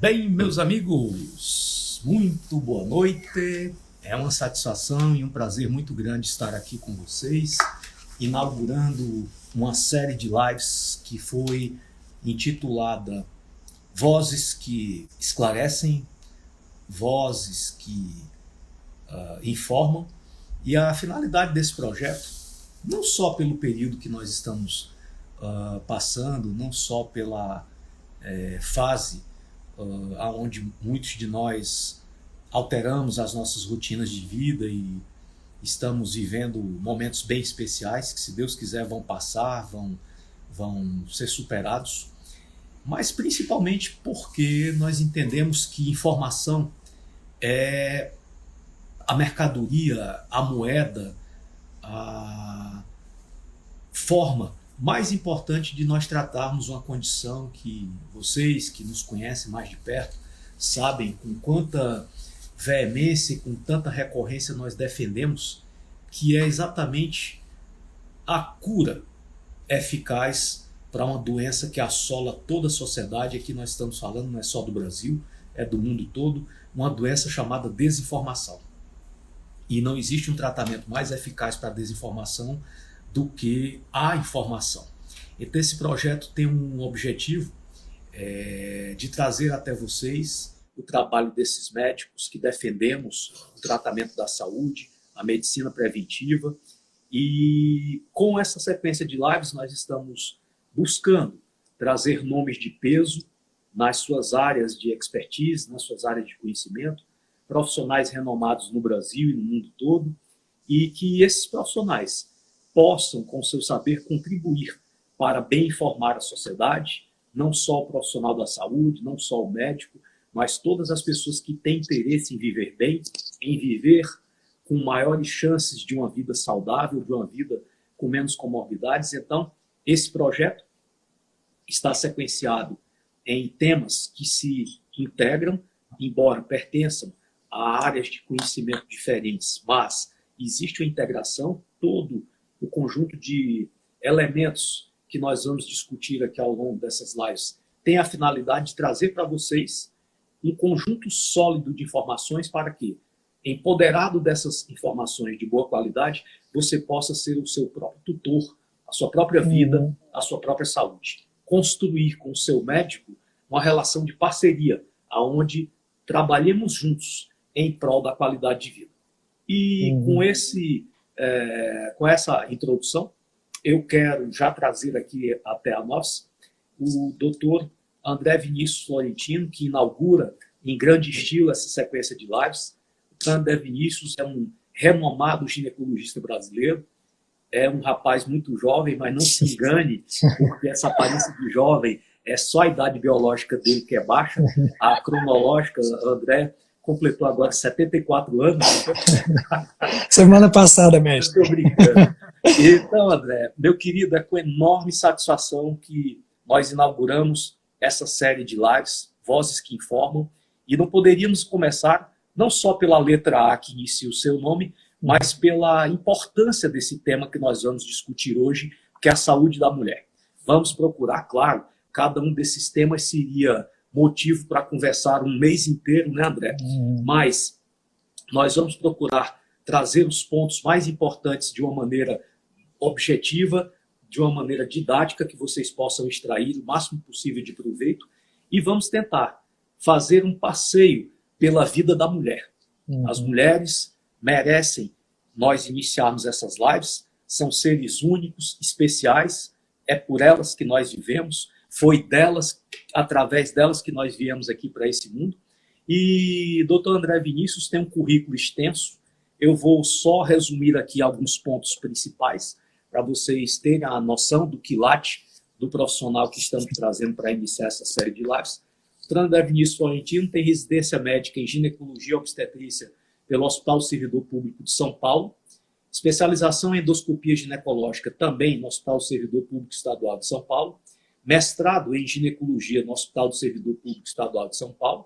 Bem, meus amigos, muito boa noite. É uma satisfação e um prazer muito grande estar aqui com vocês, inaugurando uma série de lives que foi intitulada Vozes que Esclarecem, Vozes que Informam. E a finalidade desse projeto, não só pelo período que nós estamos passando, não só pela fase onde muitos de nós alteramos as nossas rotinas de vida e estamos vivendo momentos bem especiais que, se Deus quiser, vão passar, vão ser superados, mas principalmente porque nós entendemos que informação é a mercadoria, a moeda, a forma mais importante de nós tratarmos uma condição que vocês que nos conhecem mais de perto sabem com quanta veemência e com tanta recorrência nós defendemos, que é exatamente a cura eficaz para uma doença que assola toda a sociedade. Aqui nós estamos falando, não é só do Brasil, é do mundo todo, uma doença chamada desinformação. E não existe um tratamento mais eficaz para a desinformação do que a informação. Então esse projeto tem um objetivo de trazer até vocês o trabalho desses médicos que defendemos o tratamento da saúde, a medicina preventiva, e com essa sequência de lives nós estamos buscando trazer nomes de peso nas suas áreas de expertise, nas suas áreas de conhecimento, profissionais renomados no Brasil e no mundo todo, e que esses profissionais possam, com seu saber, contribuir para bem informar a sociedade, não só o profissional da saúde, não só o médico, mas todas as pessoas que têm interesse em viver bem, em viver com maiores chances de uma vida saudável, de uma vida com menos comorbidades. Então, esse projeto está sequenciado em temas que se integram, embora pertençam a áreas de conhecimento diferentes, mas existe uma integração, todo o conjunto de elementos que nós vamos discutir aqui ao longo dessas lives tem a finalidade de trazer para vocês um conjunto sólido de informações para que, empoderado dessas informações de boa qualidade, você possa ser o seu próprio tutor, a sua própria vida, a sua própria saúde. Construir com o seu médico uma relação de parceria, onde trabalhemos juntos em prol da qualidade de vida. E com essa introdução, eu quero já trazer aqui até a nós o Dr. André Vinícius Florentino, que inaugura em grande estilo essa sequência de lives. O André Vinícius é um renomado ginecologista brasileiro, é um rapaz muito jovem, mas não se engane, porque essa aparência de jovem é só a idade biológica dele que é baixa, a cronológica, André completou agora 74 anos. Semana passada, mestre. Estou brincando. Então, André, meu querido, é com enorme satisfação que nós inauguramos essa série de lives, Vozes que Informam, e não poderíamos começar não só pela letra A que inicia o seu nome, mas pela importância desse tema que nós vamos discutir hoje, que é a saúde da mulher. Vamos procurar, claro, cada um desses temas seria motivo para conversar um mês inteiro, né, André? Mas nós vamos procurar trazer os pontos mais importantes de uma maneira objetiva, de uma maneira didática, que vocês possam extrair o máximo possível de proveito, e vamos tentar fazer um passeio pela vida da mulher. As mulheres merecem nós iniciarmos essas lives, são seres únicos, especiais, é por elas que nós vivemos, foi delas, através delas que nós viemos aqui para esse mundo. E Dr. André Vinícius tem um currículo extenso, eu vou só resumir aqui alguns pontos principais, para vocês terem a noção do quilate do profissional que estamos trazendo para iniciar essa série de lives. O André Vinícius Florentino tem residência médica em ginecologia e obstetrícia pelo Hospital Servidor Público de São Paulo, especialização em endoscopia ginecológica também no Hospital Servidor Público Estadual de São Paulo, mestrado em ginecologia no Hospital do Servidor Público Estadual de São Paulo,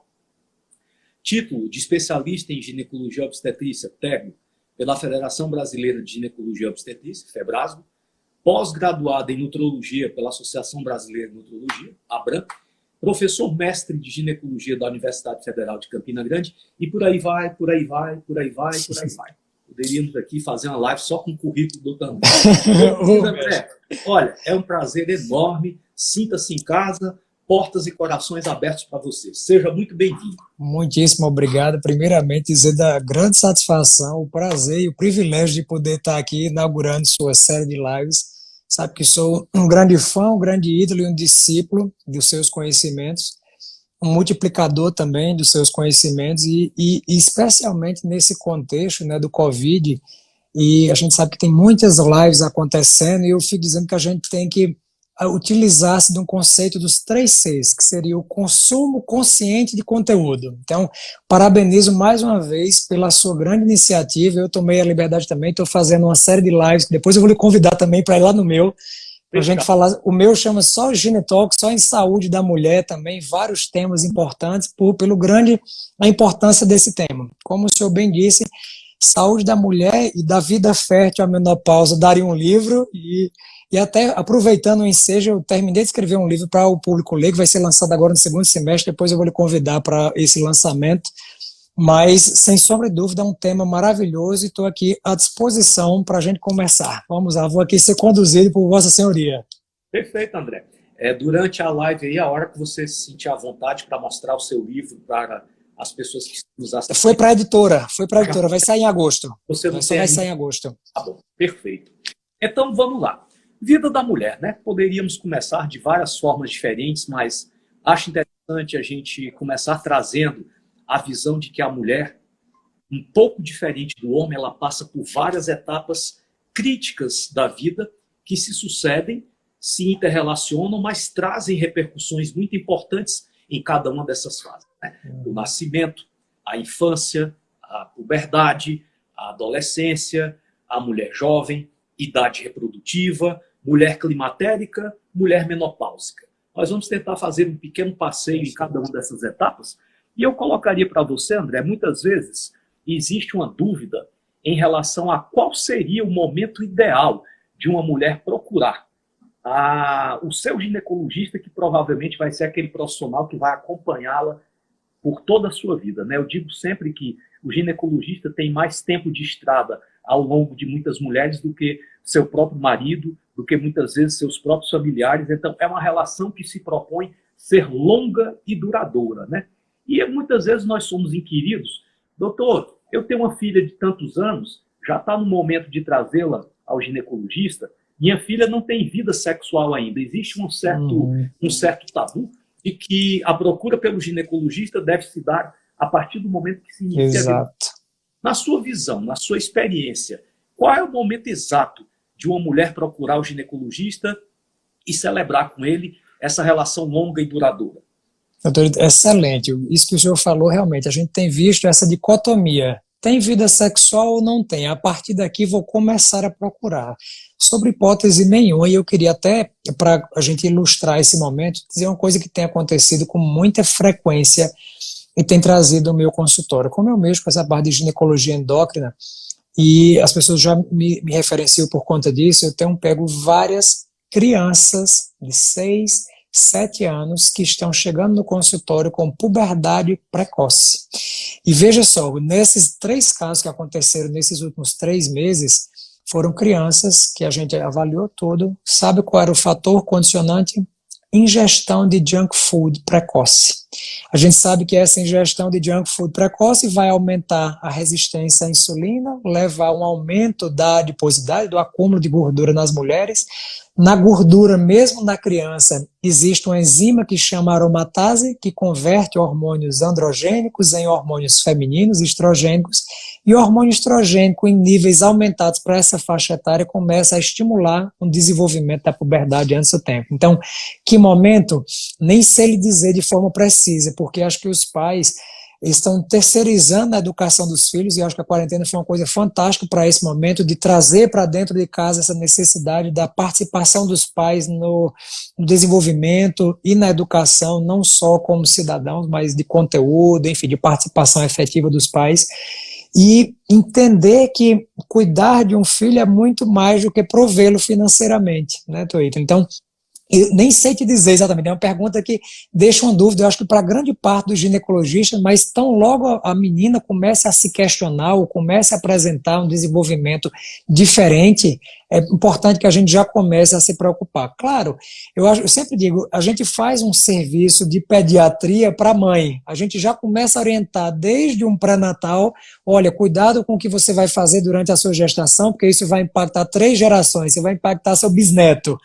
título de especialista em ginecologia e obstetrícia, TEGO, pela Federação Brasileira de Ginecologia e Obstetrícia, FEBRASGO, pós-graduada em Nutrologia pela Associação Brasileira de Nutrologia, ABRAN, professor mestre de ginecologia da Universidade Federal de Campina Grande, e por aí vai, por aí vai, por aí vai, por aí vai. Poderíamos aqui fazer uma live só com o currículo do Dr. André. Olha, é um prazer enorme, sinta-se em casa, portas e corações abertos para você. Seja muito bem-vindo. Muitíssimo obrigado. Primeiramente, dizer da grande satisfação, o prazer e o privilégio de poder estar aqui inaugurando sua série de lives. Sabe que sou um grande fã, um grande ídolo e um discípulo dos seus conhecimentos, um multiplicador também dos seus conhecimentos e especialmente nesse contexto, né, do Covid, e a gente sabe que tem muitas lives acontecendo e eu fico dizendo que a gente tem que utilizar-se de um conceito dos 3 Cs, que seria o consumo consciente de conteúdo. Então, parabenizo mais uma vez pela sua grande iniciativa. Eu tomei a liberdade também, estou fazendo uma série de lives, que depois eu vou lhe convidar também para ir lá no meu, para a gente falar. O meu chama só Ginetalk, só em saúde da mulher também, vários temas importantes, a importância desse tema. Como o senhor bem disse, saúde da mulher e da vida fértil à menopausa, daria um livro e até aproveitando o ensejo, eu terminei de escrever um livro para o público ler, que vai ser lançado agora no segundo semestre, depois eu vou lhe convidar para esse lançamento, mas sem sombra de dúvida é um tema maravilhoso e estou aqui à disposição para a gente conversar. Vamos lá, vou aqui ser conduzido por Vossa Senhoria. Perfeito, André. Durante a live aí, a hora que você se sentir à vontade para mostrar o seu livro para as pessoas que nos assistem. Foi para a editora, vai sair em agosto. Você não vai sair em agosto. Tá bom, perfeito. Então vamos lá. Vida da mulher, né? Poderíamos começar de várias formas diferentes, mas acho interessante a gente começar trazendo a visão de que a mulher, um pouco diferente do homem, ela passa por várias etapas críticas da vida que se sucedem, se interrelacionam, mas trazem repercussões muito importantes em cada uma dessas fases, né? O nascimento, a infância, a puberdade, a adolescência, a mulher jovem, idade reprodutiva, mulher climatérica, mulher menopáusica. Nós vamos tentar fazer um pequeno passeio em cada uma dessas etapas. E eu colocaria para você, André, muitas vezes existe uma dúvida em relação a qual seria o momento ideal de uma mulher procurar o seu ginecologista, que provavelmente vai ser aquele profissional que vai acompanhá-la por toda a sua vida, né? Eu digo sempre que o ginecologista tem mais tempo de estrada ao longo de muitas mulheres do que seu próprio marido, do que muitas vezes seus próprios familiares. Então, é uma relação que se propõe ser longa e duradoura, né? E muitas vezes nós somos inquiridos: doutor, eu tenho uma filha de tantos anos, já está no momento de trazê-la ao ginecologista, minha filha não tem vida sexual ainda. Existe um certo tabu de que a procura pelo ginecologista deve se dar a partir do momento que se inicia a vida. Na sua visão, na sua experiência, qual é o momento exato de uma mulher procurar o ginecologista e celebrar com ele essa relação longa e duradoura? Doutor, excelente. Isso que o senhor falou, realmente, a gente tem visto essa dicotomia. Tem vida sexual ou não tem? A partir daqui vou começar a procurar. Sobre hipótese nenhuma, e eu queria até, para a gente ilustrar esse momento, dizer uma coisa que tem acontecido com muita frequência e tem trazido o meu consultório. Como eu mesmo com essa parte de ginecologia endócrina, e as pessoas já me referenciam por conta disso, eu tenho pego várias crianças de 6, 7 anos que estão chegando no consultório com puberdade precoce. E veja só, nesses 3 casos que aconteceram nesses últimos 3 meses, foram crianças que a gente avaliou tudo. Sabe qual era o fator condicionante? Ingestão de junk food precoce. A gente sabe que essa ingestão de junk food precoce vai aumentar a resistência à insulina, levar a um aumento da adiposidade, do acúmulo de gordura nas mulheres. Na gordura, mesmo na criança, existe uma enzima que chama aromatase, que converte hormônios androgênicos em hormônios femininos, estrogênicos, e o hormônio estrogênico em níveis aumentados para essa faixa etária começa a estimular o desenvolvimento da puberdade antes do tempo. Então, que momento? Nem sei lhe dizer de forma precisa, porque acho que os pais estão terceirizando a educação dos filhos, e acho que a quarentena foi uma coisa fantástica para esse momento, de trazer para dentro de casa essa necessidade da participação dos pais no desenvolvimento e na educação, não só como cidadãos, mas de conteúdo, enfim, de participação efetiva dos pais, e entender que cuidar de um filho é muito mais do que provê-lo financeiramente, né, Toito? Então, Eu nem sei te dizer exatamente, é uma pergunta que deixa uma dúvida, eu acho que para grande parte dos ginecologistas, mas tão logo a menina comece a se questionar ou comece a apresentar um desenvolvimento diferente, é importante que a gente já comece a se preocupar. Claro, eu sempre digo, a gente faz um serviço de pediatria para a mãe, a gente já começa a orientar desde um pré-natal, olha, cuidado com o que você vai fazer durante a sua gestação, porque isso vai impactar 3 gerações, você vai impactar seu bisneto.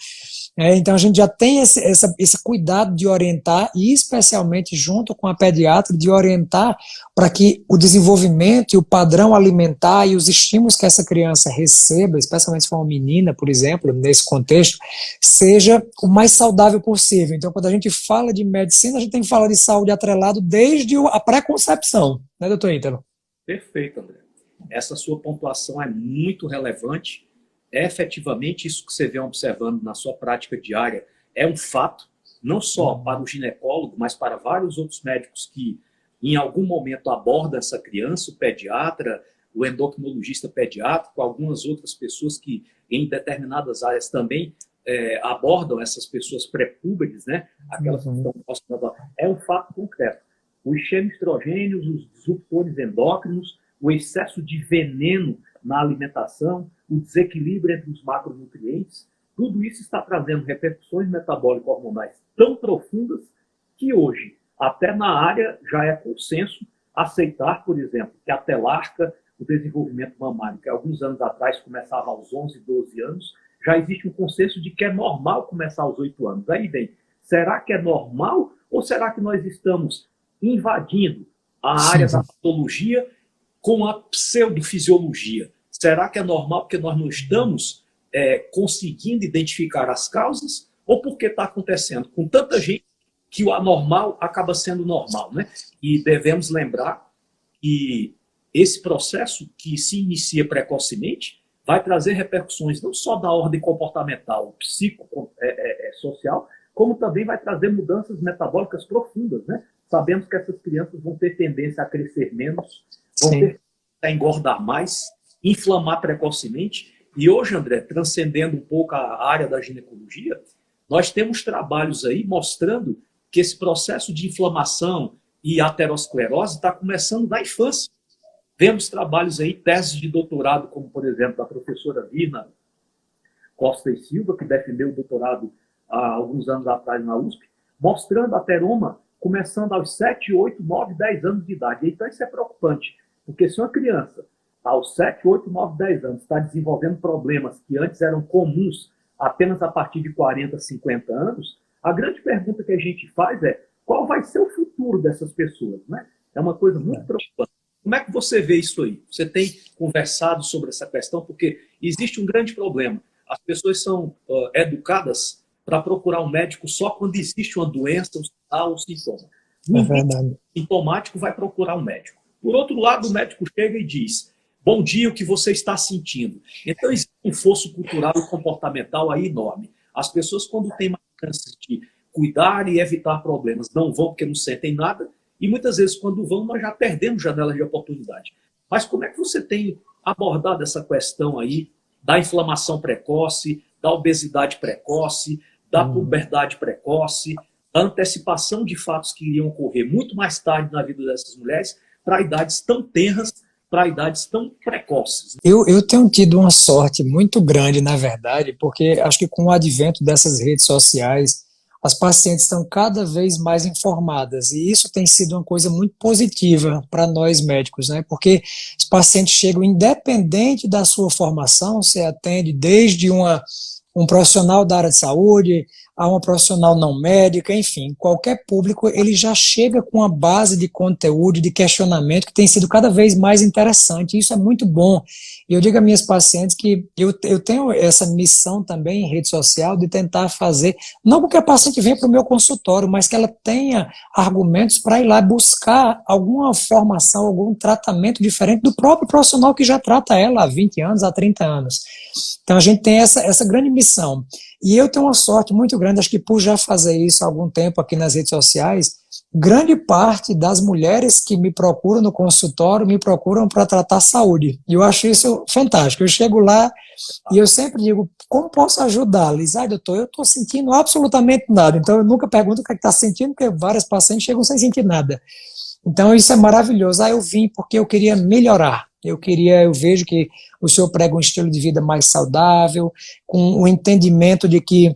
Então a gente já tem esse cuidado de orientar, e especialmente junto com a pediatra, de orientar para que o desenvolvimento e o padrão alimentar e os estímulos que essa criança receba, especialmente se for uma menina, por exemplo, nesse contexto, seja o mais saudável possível. Então, quando a gente fala de medicina, a gente tem que falar de saúde atrelado desde a pré-concepção, né, doutor Ítalo? Perfeito, André. Essa sua pontuação é muito relevante. Efetivamente, isso que você vem observando na sua prática diária é um fato, não só para o ginecólogo, mas para vários outros médicos que, em algum momento, abordam essa criança, o pediatra, o endocrinologista pediátrico, algumas outras pessoas que, em determinadas áreas, também abordam essas pessoas pré-púberes, né? Aquelas que estão próximas. É um fato concreto. Os xenoestrogênios, os disruptores endócrinos, o excesso de veneno na alimentação, o desequilíbrio entre os macronutrientes, tudo isso está trazendo repercussões metabólico-hormonais tão profundas que hoje, até na área, já é consenso aceitar, por exemplo, que a telarca, o desenvolvimento mamário, que alguns anos atrás começava aos 11, 12 anos, já existe um consenso de que é normal começar aos 8 anos. Aí bem, será que é normal ou será que nós estamos invadindo a área da patologia com a pseudofisiologia? Será que é normal porque nós não estamos conseguindo identificar as causas ou porque está acontecendo com tanta gente que o anormal acaba sendo normal, né? E devemos lembrar que esse processo que se inicia precocemente vai trazer repercussões não só da ordem comportamental, psicossocial, como também vai trazer mudanças metabólicas profundas, né? Sabemos que essas crianças vão ter tendência a crescer menos, vão ter tendência a engordar mais, inflamar precocemente. E hoje, André, transcendendo um pouco a área da ginecologia, nós temos trabalhos aí mostrando que esse processo de inflamação e aterosclerose está começando na infância. Vemos trabalhos aí, teses de doutorado, como, por exemplo, da professora Virna Costa e Silva, que defendeu o doutorado há alguns anos atrás na USP, mostrando ateroma começando aos 7, 8, 9, 10 anos de idade. Então isso é preocupante, porque se uma criança aos 7, 8, 9, 10 anos está desenvolvendo problemas que antes eram comuns apenas a partir de 40, 50 anos, a grande pergunta que a gente faz é qual vai ser o futuro dessas pessoas, né? É uma coisa muito preocupante. Como é que você vê isso aí? Você tem conversado sobre essa questão? Porque existe um grande problema. As pessoas são educadas para procurar um médico só quando existe uma doença, um sinal, um sintoma. Ninguém sintomático vai procurar um médico. Por outro lado, o médico chega e diz: bom dia, o que você está sentindo? Então, existe um fosso cultural e comportamental aí enorme. As pessoas, quando têm mais chances de cuidar e evitar problemas, não vão porque não sentem nada, e muitas vezes, quando vão, nós já perdemos janelas de oportunidade. Mas como é que você tem abordado essa questão aí da inflamação precoce, da obesidade precoce, da puberdade precoce, da antecipação de fatos que iriam ocorrer muito mais tarde na vida dessas mulheres para idades tão tenras, para idades tão precoces? Eu tenho tido uma sorte muito grande, na verdade, porque acho que com o advento dessas redes sociais, as pacientes estão cada vez mais informadas, e isso tem sido uma coisa muito positiva para nós médicos, né? Porque os pacientes chegam independente da sua formação, você atende desde um profissional da área de saúde, a uma profissional não médica, enfim, qualquer público, ele já chega com uma base de conteúdo, de questionamento que tem sido cada vez mais interessante, e isso é muito bom. E eu digo a minhas pacientes que eu tenho essa missão também em rede social de tentar fazer, não porque a paciente venha para o meu consultório, mas que ela tenha argumentos para ir lá buscar alguma formação, algum tratamento diferente do próprio profissional que já trata ela há 20 anos, há 30 anos. Então a gente tem essa grande missão. E eu tenho uma sorte muito grande, acho que por já fazer isso há algum tempo aqui nas redes sociais, grande parte das mulheres que me procuram no consultório me procuram para tratar saúde. E eu acho isso fantástico. Eu chego lá e eu sempre digo, como posso ajudá-las? Doutor, eu estou sentindo absolutamente nada. Então eu nunca pergunto o que está sentindo, porque várias pacientes chegam sem sentir nada. Então isso é maravilhoso. Eu vim porque eu queria melhorar. Eu vejo que o senhor prega um estilo de vida mais saudável, com o entendimento de que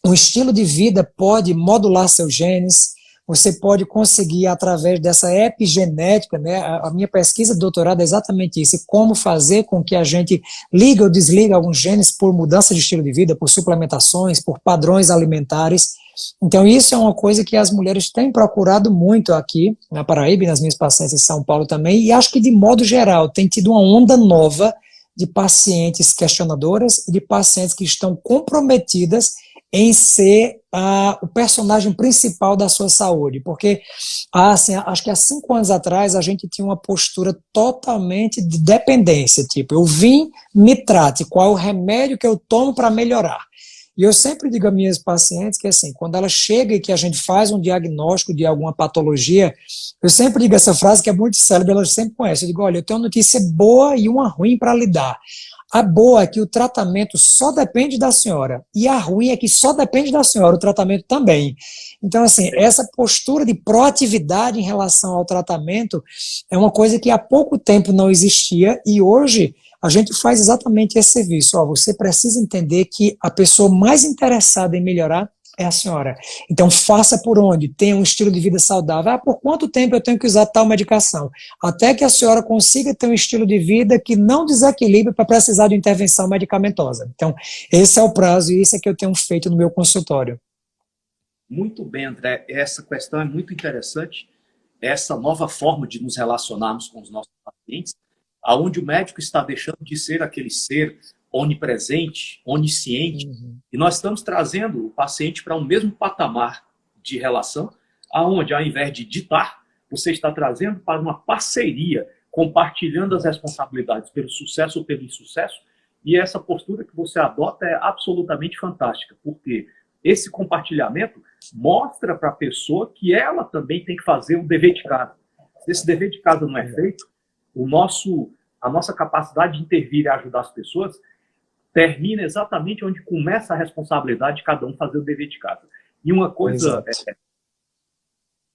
um estilo de vida pode modular seus genes, você pode conseguir, através dessa epigenética, né? A minha pesquisa de doutorado é exatamente isso, como fazer com que a gente liga ou desliga alguns genes por mudança de estilo de vida, por suplementações, por padrões alimentares. Então isso é uma coisa que as mulheres têm procurado muito aqui na Paraíba e nas minhas pacientes em São Paulo também, e acho que de modo geral tem tido uma onda nova de pacientes questionadoras e de pacientes que estão comprometidas em ser o personagem principal da sua saúde, porque assim, acho que há 5 anos atrás a gente tinha uma postura totalmente de dependência, tipo, eu vim, me trate, qual é o remédio que eu tomo para melhorar? E eu sempre digo a minhas pacientes que assim, quando ela chega e que a gente faz um diagnóstico de alguma patologia, eu sempre digo essa frase que é muito célebre, elas sempre conhecem, eu digo, olha, eu tenho uma notícia boa e uma ruim para lhe dar. A boa é que o tratamento só depende da senhora, e a ruim é que só depende da senhora, o tratamento também. Então, assim, essa postura de proatividade em relação ao tratamento é uma coisa que há pouco tempo não existia, e hoje a gente faz exatamente esse serviço. Você precisa entender que a pessoa mais interessada em melhorar é a senhora. Então, faça por onde? Tenha um estilo de vida saudável. Por quanto tempo eu tenho que usar tal medicação? Até que a senhora consiga ter um estilo de vida que não desequilibre para precisar de intervenção medicamentosa. Então, esse é o prazo e isso é que eu tenho feito no meu consultório. Muito bem, André. Essa questão é muito interessante. Essa nova forma de nos relacionarmos com os nossos pacientes, aonde o médico está deixando de ser aquele ser onipresente, onisciente, e nós estamos trazendo o paciente para um mesmo patamar de relação, aonde, ao invés de ditar, você está trazendo para uma parceria, compartilhando as responsabilidades pelo sucesso ou pelo insucesso, e essa postura que você adota é absolutamente fantástica, porque esse compartilhamento mostra para a pessoa que ela também tem que fazer o dever de casa. Se esse dever de casa não é feito, a nossa capacidade de intervir e ajudar as pessoas termina exatamente onde começa a responsabilidade de cada um fazer o dever de casa. E uma coisa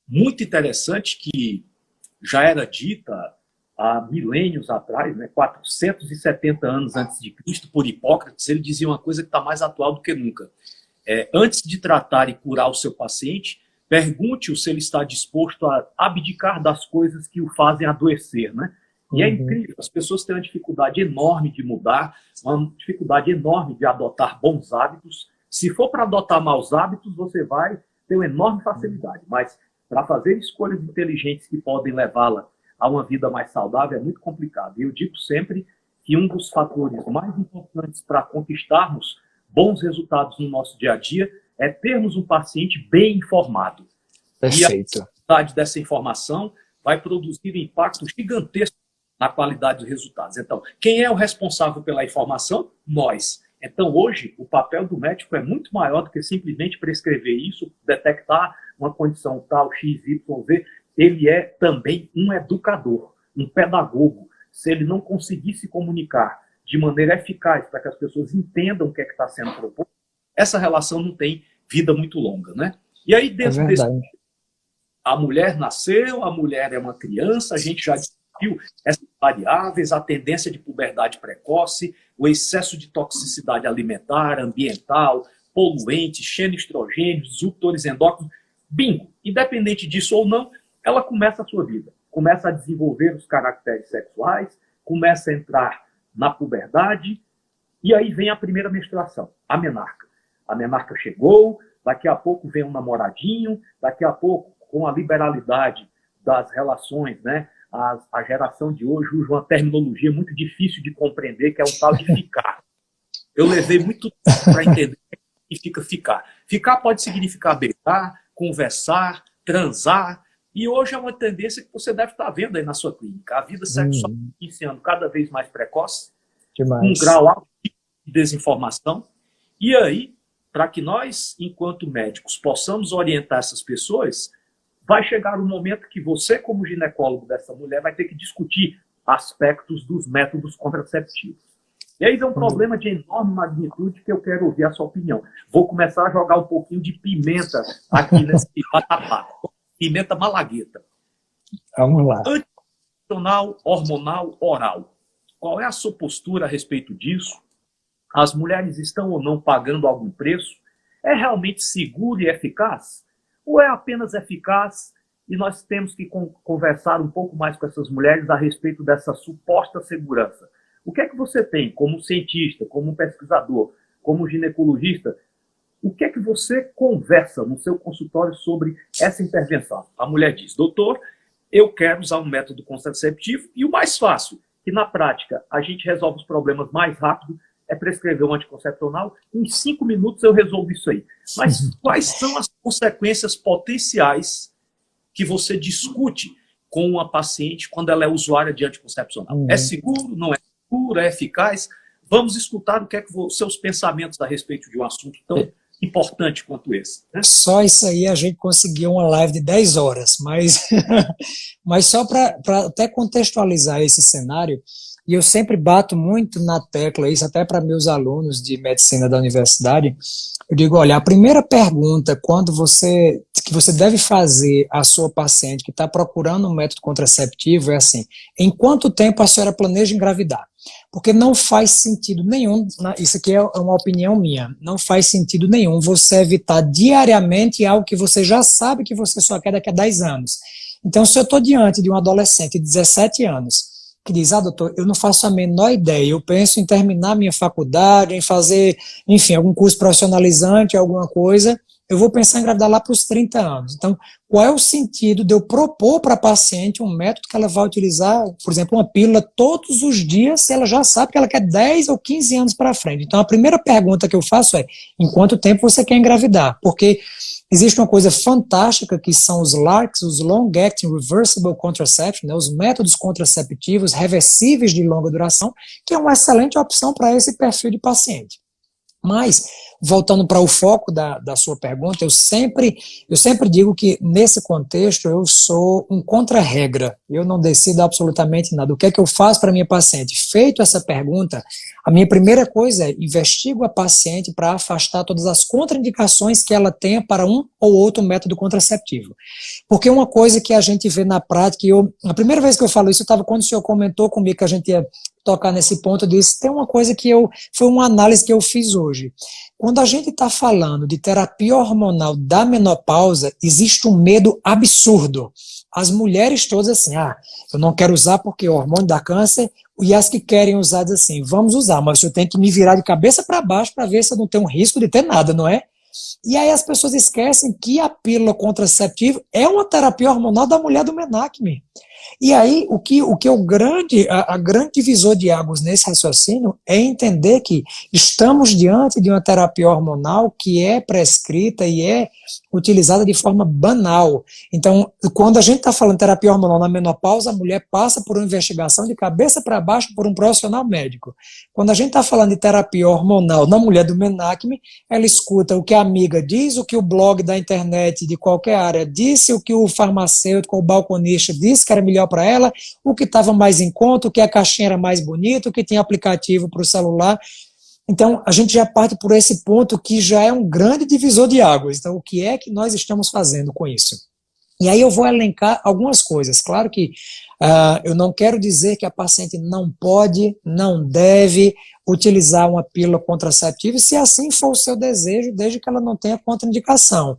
muito interessante que já era dita há milênios atrás, né, 470 anos antes de Cristo, por Hipócrates, ele dizia uma coisa que está mais atual do que nunca. Antes de tratar e curar o seu paciente, pergunte-o se ele está disposto a abdicar das coisas que o fazem adoecer, né? E é incrível, as pessoas têm uma dificuldade enorme de mudar, uma dificuldade enorme de adotar bons hábitos. Se for para adotar maus hábitos, você vai ter uma enorme facilidade, mas para fazer escolhas inteligentes que podem levá-la a uma vida mais saudável é muito complicado. E eu digo sempre que um dos fatores mais importantes para conquistarmos bons resultados no nosso dia a dia é termos um paciente bem informado. Perfeito. E a qualidade dessa informação vai produzir um impacto gigantesco na qualidade dos resultados. Então, quem é o responsável pela informação? Nós. Então, hoje, o papel do médico é muito maior do que simplesmente prescrever isso, detectar uma condição tal, X, Y, Z. Ele é também um educador, um pedagogo. Se ele não conseguir se comunicar de maneira eficaz para que as pessoas entendam o que é que está sendo proposto, essa relação não tem vida muito longa, né? E aí, dentro desse... A mulher nasceu, a mulher é uma criança, a gente já discutiu essas variáveis, a tendência de puberdade precoce, o excesso de toxicidade alimentar, ambiental, poluentes, xenoestrogênios, disruptores endócrinos. Bingo! Independente disso ou não, ela começa a sua vida. Começa a desenvolver os caracteres sexuais, começa a entrar na puberdade, e aí vem a primeira menstruação, a menarca. A menarca chegou, daqui a pouco vem um namoradinho, daqui a pouco, com a liberalidade das relações, né, a geração de hoje usa uma terminologia muito difícil de compreender, que é um tal de ficar. Eu levei muito tempo para entender o que significa ficar. Ficar pode significar beijar, conversar, transar, e hoje é uma tendência que você deve estar vendo aí na sua clínica. A vida sexual iniciando cada vez mais precoce, com um grau alto de desinformação, E aí, para que nós, enquanto médicos, possamos orientar essas pessoas, vai chegar um momento que você, como ginecólogo dessa mulher, vai ter que discutir aspectos dos métodos contraceptivos. E aí vem um problema de enorme magnitude que eu quero ouvir a sua opinião. Vou começar a jogar um pouquinho de pimenta aqui nesse vatapá. Pimenta malagueta. Vamos lá. Anticoncepcional, hormonal, oral. Qual é a sua postura a respeito disso? As mulheres estão ou não pagando algum preço? É realmente seguro e eficaz? Ou é apenas eficaz e nós temos que conversar um pouco mais com essas mulheres a respeito dessa suposta segurança? O que é que você tem como cientista, como pesquisador, como ginecologista? O que é que você conversa no seu consultório sobre essa intervenção? A mulher diz, doutor, eu quero usar um método contraceptivo e o mais fácil, que na prática a gente resolve os problemas mais rápido, é prescrever um anticoncepcional, em 5 minutos eu resolvo isso aí. Mas quais são as consequências potenciais que você discute com uma paciente quando ela é usuária de anticoncepcional? É seguro, não é seguro, é eficaz? Vamos escutar o que é que seus pensamentos a respeito de um assunto tão importante quanto esse. Né? Só isso aí a gente conseguiu uma live de 10 horas, mas só para até contextualizar esse cenário, e eu sempre bato muito na tecla, isso até para meus alunos de medicina da universidade, eu digo, olha, a primeira pergunta que você deve fazer à sua paciente que está procurando um método contraceptivo é assim, em quanto tempo a senhora planeja engravidar? Porque não faz sentido nenhum, isso aqui é uma opinião minha, não faz sentido nenhum você evitar diariamente algo que você já sabe que você só quer daqui a 10 anos. Então, se eu estou diante de um adolescente de 17 anos, que diz, doutor, eu não faço a menor ideia, eu penso em terminar minha faculdade, em fazer, enfim, algum curso profissionalizante, alguma coisa, eu vou pensar em engravidar lá para os 30 anos. Então, qual é o sentido de eu propor para a paciente um método que ela vai utilizar, por exemplo, uma pílula todos os dias, se ela já sabe que ela quer 10 ou 15 anos para frente? Então, a primeira pergunta que eu faço é, em quanto tempo você quer engravidar? Porque existe uma coisa fantástica que são os LARCs, os Long Acting Reversible Contraception, né, os métodos contraceptivos reversíveis de longa duração, que é uma excelente opção para esse perfil de paciente. Mas, voltando para o foco da sua pergunta, eu sempre digo que, nesse contexto, eu sou um contra-regra. Eu não decido absolutamente nada. O que é que eu faço para a minha paciente? Feito essa pergunta, a minha primeira coisa é investigo a paciente para afastar todas as contraindicações que ela tenha para um ou outro método contraceptivo. Porque uma coisa que a gente vê na prática, a primeira vez que eu falo isso, estava quando o senhor comentou comigo que a gente ia tocar nesse ponto, eu disse, tem uma coisa foi uma análise que eu fiz hoje. Quando a gente está falando de terapia hormonal da menopausa, existe um medo absurdo. As mulheres todas assim, eu não quero usar porque o hormônio dá câncer, e as que querem usar dizem assim, vamos usar, mas eu tenho que me virar de cabeça para baixo para ver se eu não tenho risco de ter nada, não é? E aí as pessoas esquecem que a pílula contraceptiva é uma terapia hormonal da mulher do menacme. E aí, a grande divisor de águas nesse raciocínio é entender que estamos diante de uma terapia hormonal que é prescrita e é utilizada de forma banal. Então, quando a gente está falando de terapia hormonal na menopausa, a mulher passa por uma investigação de cabeça para baixo por um profissional médico. Quando a gente está falando de terapia hormonal na mulher do menacme, ela escuta o que a amiga diz, o que o blog da internet de qualquer área disse, o que o farmacêutico ou balconista disse que era melhor para ela, o que estava mais em conta, o que a caixinha era mais bonita, o que tinha aplicativo para o celular. Então, a gente já parte por esse ponto que já é um grande divisor de águas. Então, o que é que nós estamos fazendo com isso? E aí eu vou elencar algumas coisas. Claro que eu não quero dizer que a paciente não pode, não deve utilizar uma pílula contraceptiva, se assim for o seu desejo, desde que ela não tenha contraindicação.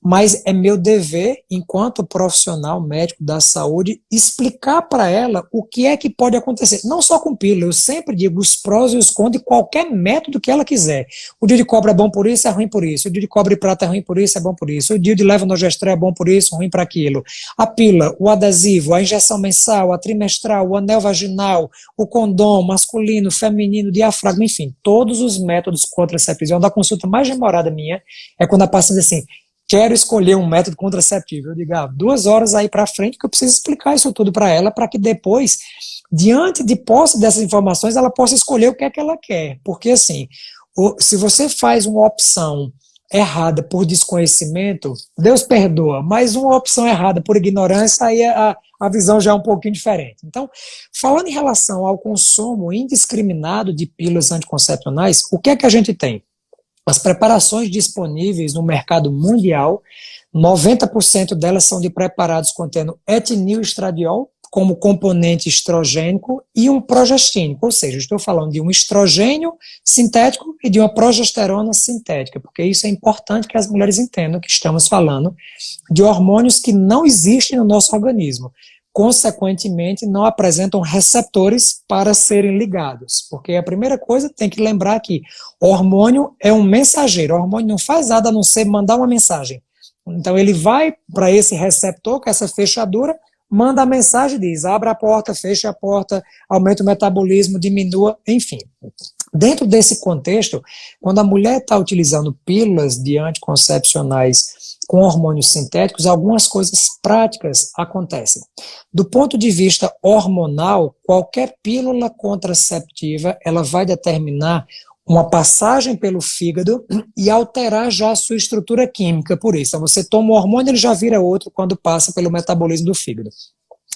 Mas é meu dever, enquanto profissional médico da saúde, explicar para ela o que é que pode acontecer. Não só com pílula, eu sempre digo os prós e os contras de qualquer método que ela quiser. O DIU de cobre é bom por isso, é ruim por isso. O DIU de cobre e prata é ruim por isso, é bom por isso. O DIU de levonorgestrel é bom por isso, ruim para aquilo. A pílula, o adesivo, a injeção mensal, a trimestral, o anel vaginal, o condom masculino, feminino, diafragma, enfim, todos os métodos contraceptivos. É uma da consulta mais demorada minha, é quando a paciente diz assim, quero escolher um método contraceptivo. Eu digo, 2 horas aí para frente que eu preciso explicar isso tudo para ela, para que depois, diante de posse dessas informações, ela possa escolher o que é que ela quer. Porque, assim, Se você faz uma opção errada por desconhecimento, Deus perdoa, mas uma opção errada por ignorância, aí a visão já é um pouquinho diferente. Então, falando em relação ao consumo indiscriminado de pílulas anticoncepcionais, o que é que a gente tem? As preparações disponíveis no mercado mundial, 90% delas são de preparados contendo etilneestradiol como componente estrogênico e um progestínico, ou seja, estou falando de um estrogênio sintético e de uma progesterona sintética, porque isso é importante que as mulheres entendam que estamos falando de hormônios que não existem no nosso organismo. Consequentemente, não apresentam receptores para serem ligados, porque a primeira coisa tem que lembrar que hormônio é um mensageiro, o hormônio não faz nada a não ser mandar uma mensagem. Então ele vai para esse receptor, com essa fechadura, manda a mensagem, diz, abra a porta, fecha a porta, aumenta o metabolismo, diminua, enfim. Dentro desse contexto, quando a mulher está utilizando pílulas de anticoncepcionais com hormônios sintéticos, algumas coisas práticas acontecem. Do ponto de vista hormonal, qualquer pílula contraceptiva, ela vai determinar uma passagem pelo fígado e alterar já a sua estrutura química por isso. Então, você toma um hormônio, ele já vira outro quando passa pelo metabolismo do fígado.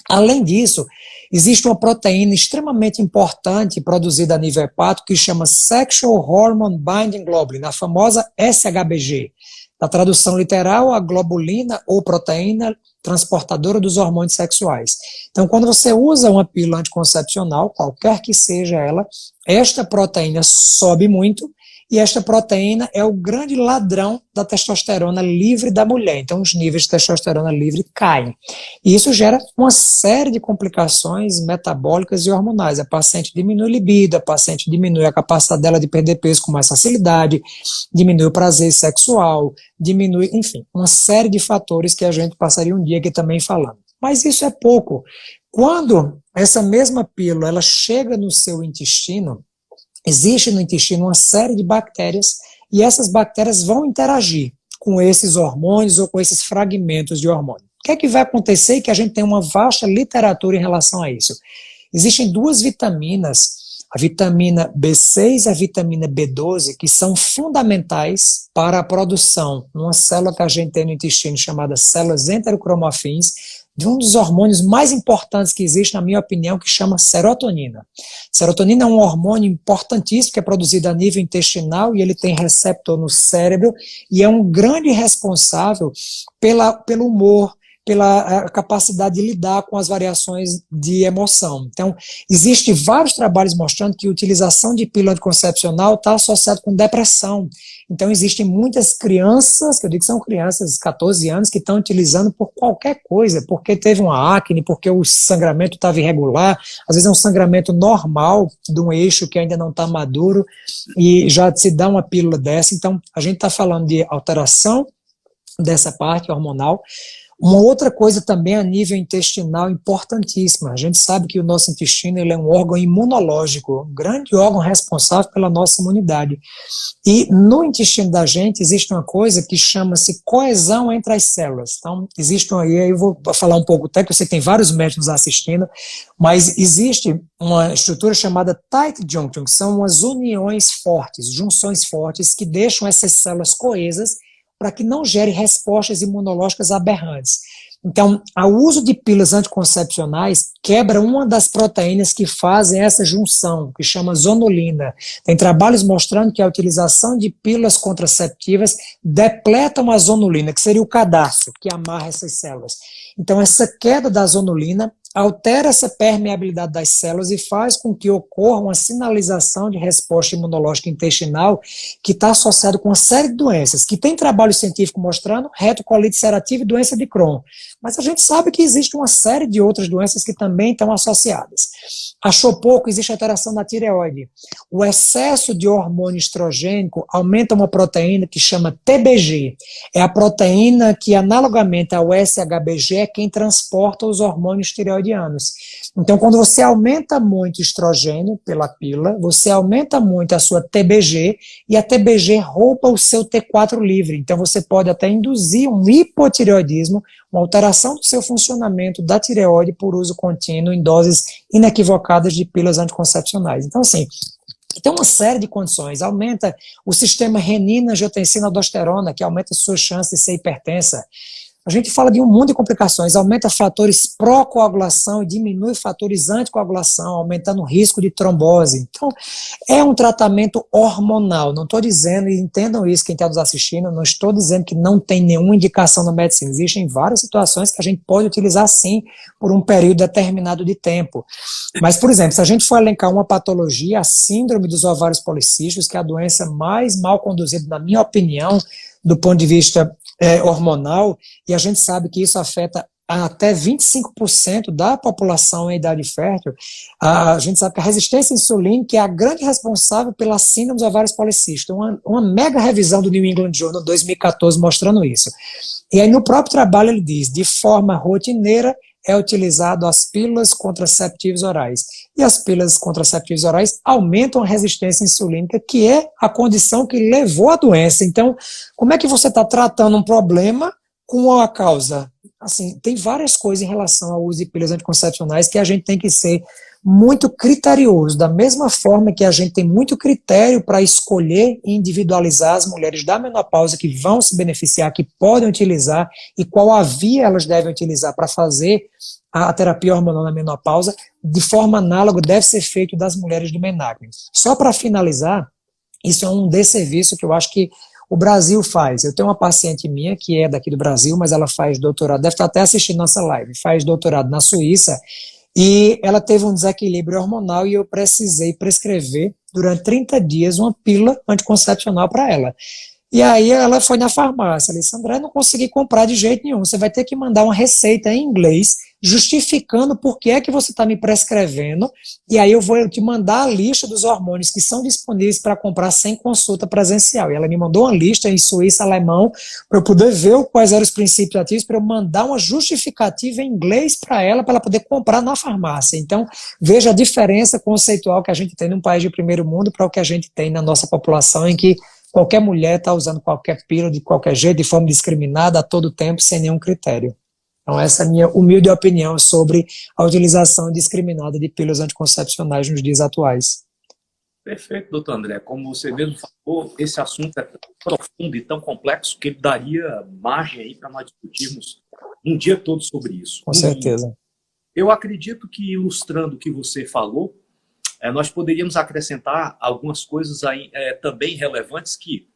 Além disso, existe uma proteína extremamente importante produzida a nível hepático que chama Sexual Hormone Binding Globulin, a famosa SHBG. Na tradução literal, a globulina ou proteína transportadora dos hormônios sexuais. Então, quando você usa uma pílula anticoncepcional, qualquer que seja ela, esta proteína sobe muito e esta proteína é o grande ladrão da testosterona livre da mulher. Então, os níveis de testosterona livre caem. E isso gera uma série de complicações metabólicas e hormonais. A paciente diminui a libido, a paciente diminui a capacidade dela de perder peso com mais facilidade, diminui o prazer sexual, diminui, enfim, uma série de fatores que a gente passaria um dia aqui também falando. Mas isso é pouco. Quando essa mesma pílula ela chega no seu intestino, existe no intestino uma série de bactérias e essas bactérias vão interagir com esses hormônios ou com esses fragmentos de hormônio. O que é que vai acontecer? Que a gente tem uma vasta literatura em relação a isso. Existem duas vitaminas, a vitamina B6 e a vitamina B12, que são fundamentais para a produção, numa célula que a gente tem no intestino chamada células enterocromafins, de um dos hormônios mais importantes que existe, na minha opinião, que chama serotonina. Serotonina é um hormônio importantíssimo que é produzido a nível intestinal e ele tem receptor no cérebro e é um grande responsável pelo humor, pela capacidade de lidar com as variações de emoção. Então, existem vários trabalhos mostrando que a utilização de pílula anticoncepcional está associada com depressão. Então, existem muitas crianças, que eu digo que são crianças de 14 anos, que estão utilizando por qualquer coisa, porque teve uma acne, porque o sangramento estava irregular, às vezes é um sangramento normal de um eixo que ainda não está maduro, e já se dá uma pílula dessa. Então, a gente está falando de alteração dessa parte hormonal. Uma outra coisa também a nível intestinal importantíssima. A gente sabe que o nosso intestino ele é um órgão imunológico, um grande órgão responsável pela nossa imunidade. E no intestino da gente existe uma coisa que chama-se coesão entre as células. Então, existe aí eu vou falar um pouco técnico, eu sei que tem vários médicos assistindo, mas existe uma estrutura chamada tight junction, que são umas uniões fortes, junções fortes que deixam essas células coesas para que não gere respostas imunológicas aberrantes. Então, o uso de pílulas anticoncepcionais quebra uma das proteínas que fazem essa junção, que chama zonulina. Tem trabalhos mostrando que a utilização de pílulas contraceptivas depletam a zonulina, que seria o cadastro que amarra essas células. Então, essa queda da zonulina altera essa permeabilidade das células e faz com que ocorra uma sinalização de resposta imunológica intestinal que está associado com uma série de doenças, que tem trabalho científico mostrando retocolite ulcerativa e doença de Crohn. Mas a gente sabe que existe uma série de outras doenças que também estão associadas. Achou pouco, existe alteração na tireoide. O excesso de hormônio estrogênico aumenta uma proteína que chama TBG. É a proteína que, analogamente ao SHBG, é quem transporta os hormônios tireoidianos. Então, quando você aumenta muito o estrogênio pela pílula, você aumenta muito a sua TBG e a TBG rouba o seu T4 livre. Então, você pode até induzir um hipotireoidismo, uma alteração do seu funcionamento da tireoide por uso contínuo em doses inequivocadas de pílulas anticoncepcionais. Então, assim, Tem uma série de condições. Aumenta o sistema renina-angiotensina-aldosterona, que aumenta as suas chances de ser hipertensa. A gente fala de um mundo de complicações, aumenta fatores pró-coagulação e diminui fatores anticoagulação, aumentando o risco de trombose. Então, é um tratamento hormonal. Não estou dizendo, e entendam isso, quem está nos assistindo, não estou dizendo que não tem nenhuma indicação na medicina. Existem várias situações que a gente pode utilizar, sim, por um período determinado de tempo. Mas, por exemplo, se a gente for elencar uma patologia, a síndrome dos ovários policísticos, que é a doença mais mal conduzida, na minha opinião, do ponto de vista hormonal, e a gente sabe que isso afeta até 25% da população em idade fértil. A gente sabe que a resistência insulínica é a grande responsável pela síndrome dos ovários policísticos. Uma mega revisão do New England Journal 2014 mostrando isso. E aí no próprio trabalho ele diz, de forma rotineira, é utilizado as pílulas contraceptivas orais. E as pílulas contraceptivas orais aumentam a resistência insulínica, que é a condição que levou à doença. Então, como é que você está tratando um problema com a causa? Assim, tem várias coisas em relação ao uso de pílulas anticoncepcionais que a gente tem que ser muito criterioso, da mesma forma que a gente tem muito critério para escolher e individualizar as mulheres da menopausa que vão se beneficiar, que podem utilizar, e qual a via elas devem utilizar para fazer a terapia hormonal na menopausa, de forma análoga deve ser feito das mulheres do menarca. Só para finalizar, isso é um desserviço que eu acho que o Brasil faz. Eu tenho uma paciente minha que é daqui do Brasil, mas ela faz doutorado, deve estar até assistindo nossa live, faz doutorado na Suíça, e ela teve um desequilíbrio hormonal e eu precisei prescrever durante 30 dias uma pílula anticoncepcional para ela. E aí ela foi na farmácia, ela disse, André, não consegui comprar de jeito nenhum, você vai ter que mandar uma receita em inglês, justificando por que é que você está me prescrevendo, e aí eu vou te mandar a lista dos hormônios que são disponíveis para comprar sem consulta presencial. E ela me mandou uma lista em suíço, alemão, para eu poder ver quais eram os princípios ativos, para eu mandar uma justificativa em inglês para ela poder comprar na farmácia. Então, veja a diferença conceitual que a gente tem num país de primeiro mundo para o que a gente tem na nossa população, em que qualquer mulher está usando qualquer pílula de qualquer jeito, de forma discriminada, a todo tempo, sem nenhum critério. Então essa é a minha humilde opinião sobre a utilização indiscriminada de pílulas anticoncepcionais nos dias atuais. Perfeito, doutor André. Como você mesmo falou, esse assunto é tão profundo e tão complexo que ele daria margem aí para nós discutirmos um dia todo sobre isso. Com certeza. Eu acredito que, ilustrando o que você falou, nós poderíamos acrescentar algumas coisas aí, também relevantes, que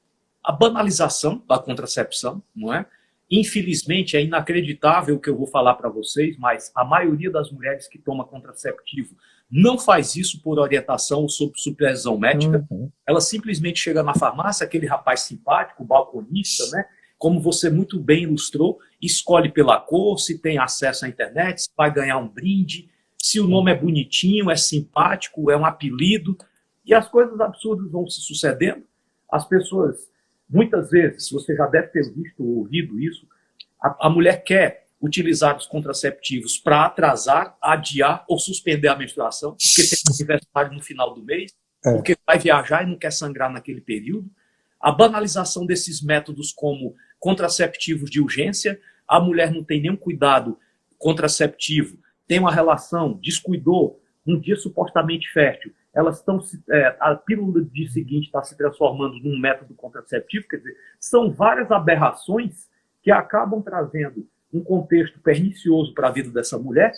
a banalização da contracepção, não é? Infelizmente, é inacreditável o que eu vou falar para vocês, mas a maioria das mulheres que toma contraceptivo não faz isso por orientação ou sob supervisão médica. Ela simplesmente chega na farmácia, aquele rapaz simpático, balconista, né? Como você muito bem ilustrou, escolhe pela cor, se tem acesso à internet, se vai ganhar um brinde, se o nome é bonitinho, é simpático, é um apelido, e as coisas absurdas vão se sucedendo. As pessoas, muitas vezes, você já deve ter visto ou ouvido isso, a mulher quer utilizar os contraceptivos para atrasar, adiar ou suspender a menstruação, porque tem aniversário no final do mês, porque vai viajar e não quer sangrar naquele período. A banalização desses métodos como contraceptivos de urgência, a mulher não tem nenhum cuidado contraceptivo, tem uma relação, descuidou, um dia supostamente fértil, elas estão, a pílula de dia seguinte está se transformando num método contraceptivo, quer dizer, são várias aberrações que acabam trazendo um contexto pernicioso para a vida dessa mulher,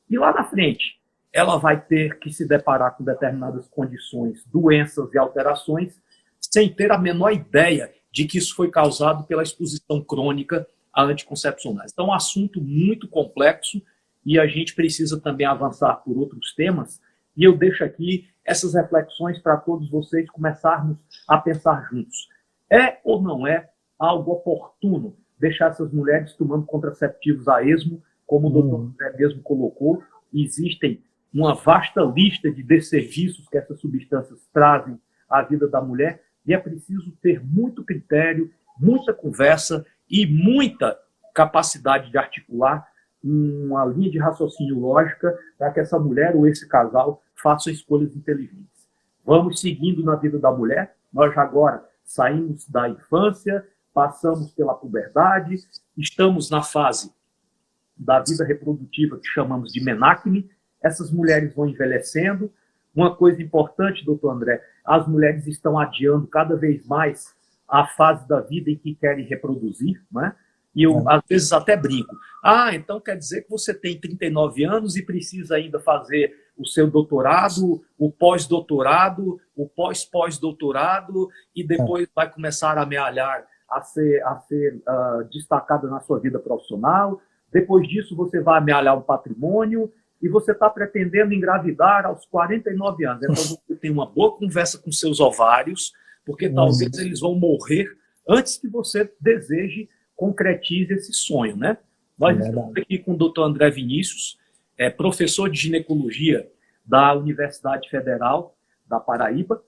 e lá na frente ela vai ter que se deparar com determinadas condições, doenças e alterações, sem ter a menor ideia de que isso foi causado pela exposição crônica a anticoncepcionais. Então é um assunto muito complexo, e a gente precisa também avançar por outros temas, e eu deixo aqui essas reflexões para todos vocês começarmos a pensar juntos. É ou não é algo oportuno deixar essas mulheres tomando contraceptivos a esmo, como o doutor André mesmo colocou? Existem uma vasta lista de desserviços que essas substâncias trazem à vida da mulher, e é preciso ter muito critério, muita conversa e muita capacidade de articular uma linha de raciocínio lógica para que essa mulher ou esse casal façam escolhas inteligentes. Vamos seguindo na vida da mulher. Nós agora saímos da infância, passamos pela puberdade, estamos na fase da vida reprodutiva que chamamos de menacme. Essas mulheres vão envelhecendo, uma coisa importante, doutor André, as mulheres estão adiando cada vez mais a fase da vida em que querem reproduzir, né? E eu, às vezes, até brinco. Então quer dizer que você tem 39 anos e precisa ainda fazer o seu doutorado, o pós-doutorado, o pós-pós-doutorado, e depois vai começar a amealhar a ser destacada na sua vida profissional. Depois disso, você vai amealhar um patrimônio e você está pretendendo engravidar aos 49 anos. Então, você tem uma boa conversa com seus ovários, porque talvez eles vão morrer antes que você deseje, concretize esse sonho, né? Nós estamos aqui com o doutor André Vinícius, professor de ginecologia da Universidade Federal da Paraíba,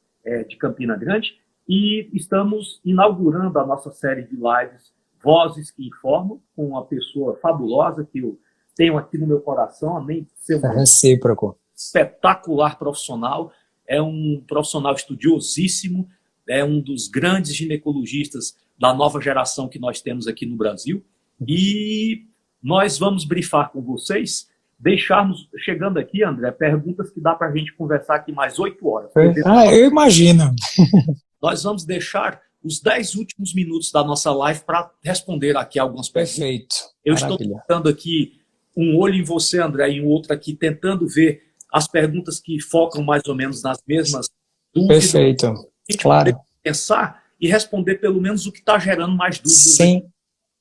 de Campina Grande, e estamos inaugurando a nossa série de lives Vozes que Informam, com uma pessoa fabulosa que eu tenho aqui no meu coração, além de ser um recíproco, espetacular profissional, é um profissional estudiosíssimo, é um dos grandes ginecologistas da nova geração que nós temos aqui no Brasil, e nós vamos brifar com vocês, deixarmos, chegando aqui, André, perguntas que dá para a gente conversar aqui mais 8 horas. Eu imagino. Nós vamos deixar os 10 últimos minutos da nossa live para responder aqui algumas perguntas. Perfeito. Eu estou tentando aqui um olho em você, André, e um outro aqui, tentando ver as perguntas que focam mais ou menos nas mesmas dúvidas. Perfeito, claro. Pensar e responder pelo menos o que está gerando mais dúvidas. Sim.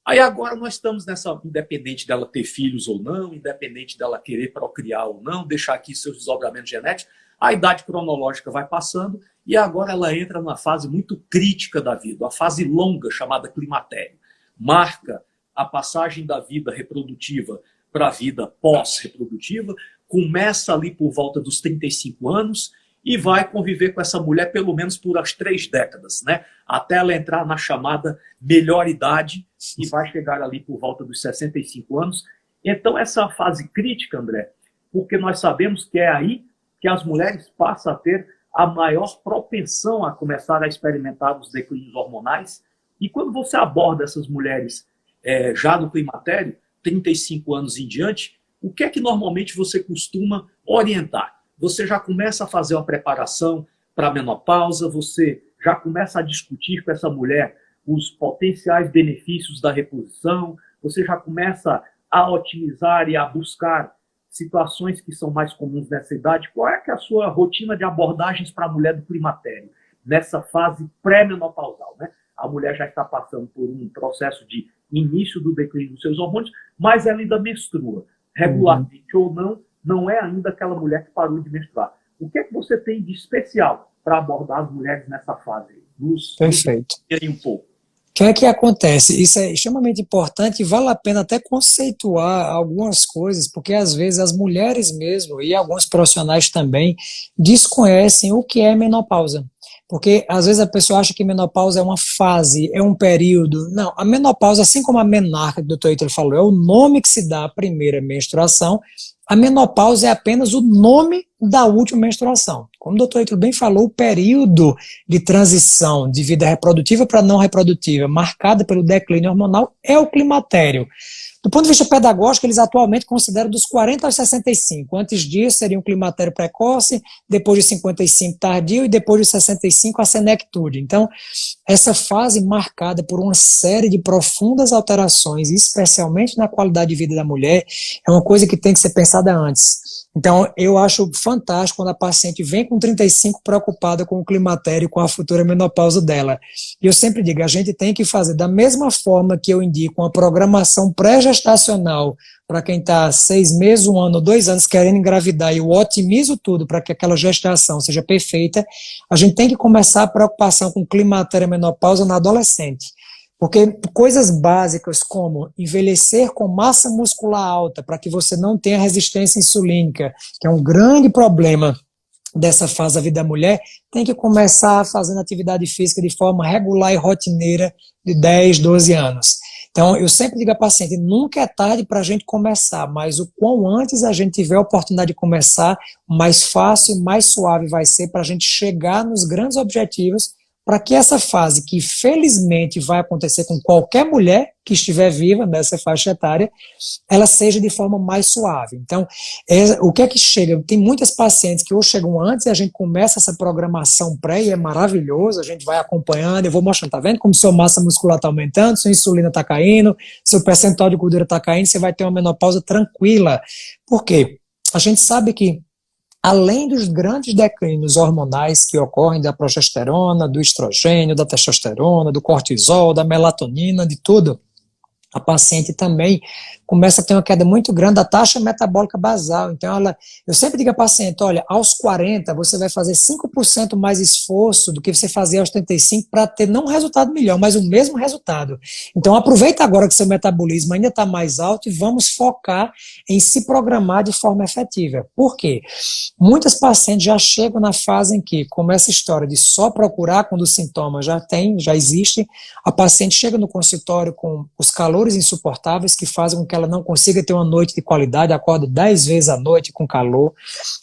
Aí agora nós estamos nessa, independente dela ter filhos ou não, independente dela querer procriar ou não, deixar aqui seus desdobramentos genéticos, a idade cronológica vai passando e agora ela entra numa fase muito crítica da vida, a fase longa chamada climatério. Marca a passagem da vida reprodutiva para a vida pós-reprodutiva, começa ali por volta dos 35 anos e vai conviver com essa mulher pelo menos por as 3 décadas, né? Até ela entrar na chamada melhor idade e vai chegar ali por volta dos 65 anos. Então essa fase crítica, André, porque nós sabemos que é aí que as mulheres passam a ter a maior propensão a começar a experimentar os declínios hormonais. E quando você aborda essas mulheres já no climatério, 35 anos em diante, o que é que normalmente você costuma orientar? Você já começa a fazer uma preparação para a menopausa, você já começa a discutir com essa mulher os potenciais benefícios da reposição, você já começa a otimizar e a buscar situações que são mais comuns nessa idade. Qual é que é a sua rotina de abordagens para a mulher do climatério, nessa fase pré-menopausal, né? A mulher já está passando por um processo de início do declínio dos seus hormônios, mas ela ainda menstrua, regularmente ou não, não é ainda aquela mulher que parou de menstruar. O que é que você tem de especial para abordar as mulheres nessa fase? Perfeito. Aí um pouco. O que é que acontece? Isso é extremamente importante e vale a pena até conceituar algumas coisas, porque às vezes as mulheres mesmo e alguns profissionais também desconhecem o que é menopausa. Porque às vezes a pessoa acha que menopausa é uma fase, é um período. Não, a menopausa, assim como a menarca que o Dr. Ítalo falou, é o nome que se dá à primeira menstruação. A menopausa é apenas o nome da última menstruação. Como o Dr. Ítalo bem falou, o período de transição de vida reprodutiva para não reprodutiva, marcada pelo declínio hormonal, é o climatério. Do ponto de vista pedagógico, eles atualmente consideram dos 40 aos 65. Antes disso, seria um climatério precoce, depois de 55 tardio e depois de 65 a senectude. Então, essa fase marcada por uma série de profundas alterações, especialmente na qualidade de vida da mulher, é uma coisa que tem que ser pensada antes. Então, eu acho fantástico quando a paciente vem com 35 preocupada com o climatério, com a futura menopausa dela. E eu sempre digo, a gente tem que fazer da mesma forma que eu indico uma programação pré-gestacional para quem está 6 meses, 1 ano, 2 anos querendo engravidar e eu otimizo tudo para que aquela gestação seja perfeita, a gente tem que começar a preocupação com climatério e menopausa na adolescente. Porque coisas básicas como envelhecer com massa muscular alta para que você não tenha resistência insulínica, que é um grande problema dessa fase da vida da mulher, tem que começar fazendo atividade física de forma regular e rotineira de 10, 12 anos. Então, eu sempre digo à paciente, nunca é tarde para a gente começar, mas o quão antes a gente tiver a oportunidade de começar, mais fácil, mais suave vai ser para a gente chegar nos grandes objetivos para que essa fase, que felizmente vai acontecer com qualquer mulher que estiver viva nessa faixa etária, ela seja de forma mais suave. Então, o que é que chega? Tem muitas pacientes que ou chegam antes e a gente começa essa programação pré e é maravilhoso, a gente vai acompanhando, eu vou mostrando, tá vendo como sua massa muscular está aumentando, sua insulina está caindo, seu percentual de gordura está caindo, você vai ter uma menopausa tranquila. Por quê? A gente sabe que além dos grandes declínios hormonais que ocorrem da progesterona, do estrogênio, da testosterona, do cortisol, da melatonina, de tudo, a paciente também começa a ter uma queda muito grande da taxa metabólica basal. Então, eu sempre digo à paciente, olha, aos 40 você vai fazer 5% mais esforço do que você fazia aos 35 para ter não um resultado melhor, mas o mesmo resultado. Então, aproveita agora que seu metabolismo ainda está mais alto e vamos focar em se programar de forma efetiva. Por quê? Muitas pacientes já chegam na fase em que, como essa história de só procurar quando o sintoma já existe, a paciente chega no consultório com os calores insuportáveis que fazem com que ela não consiga ter uma noite de qualidade, acorda 10 vezes à noite com calor,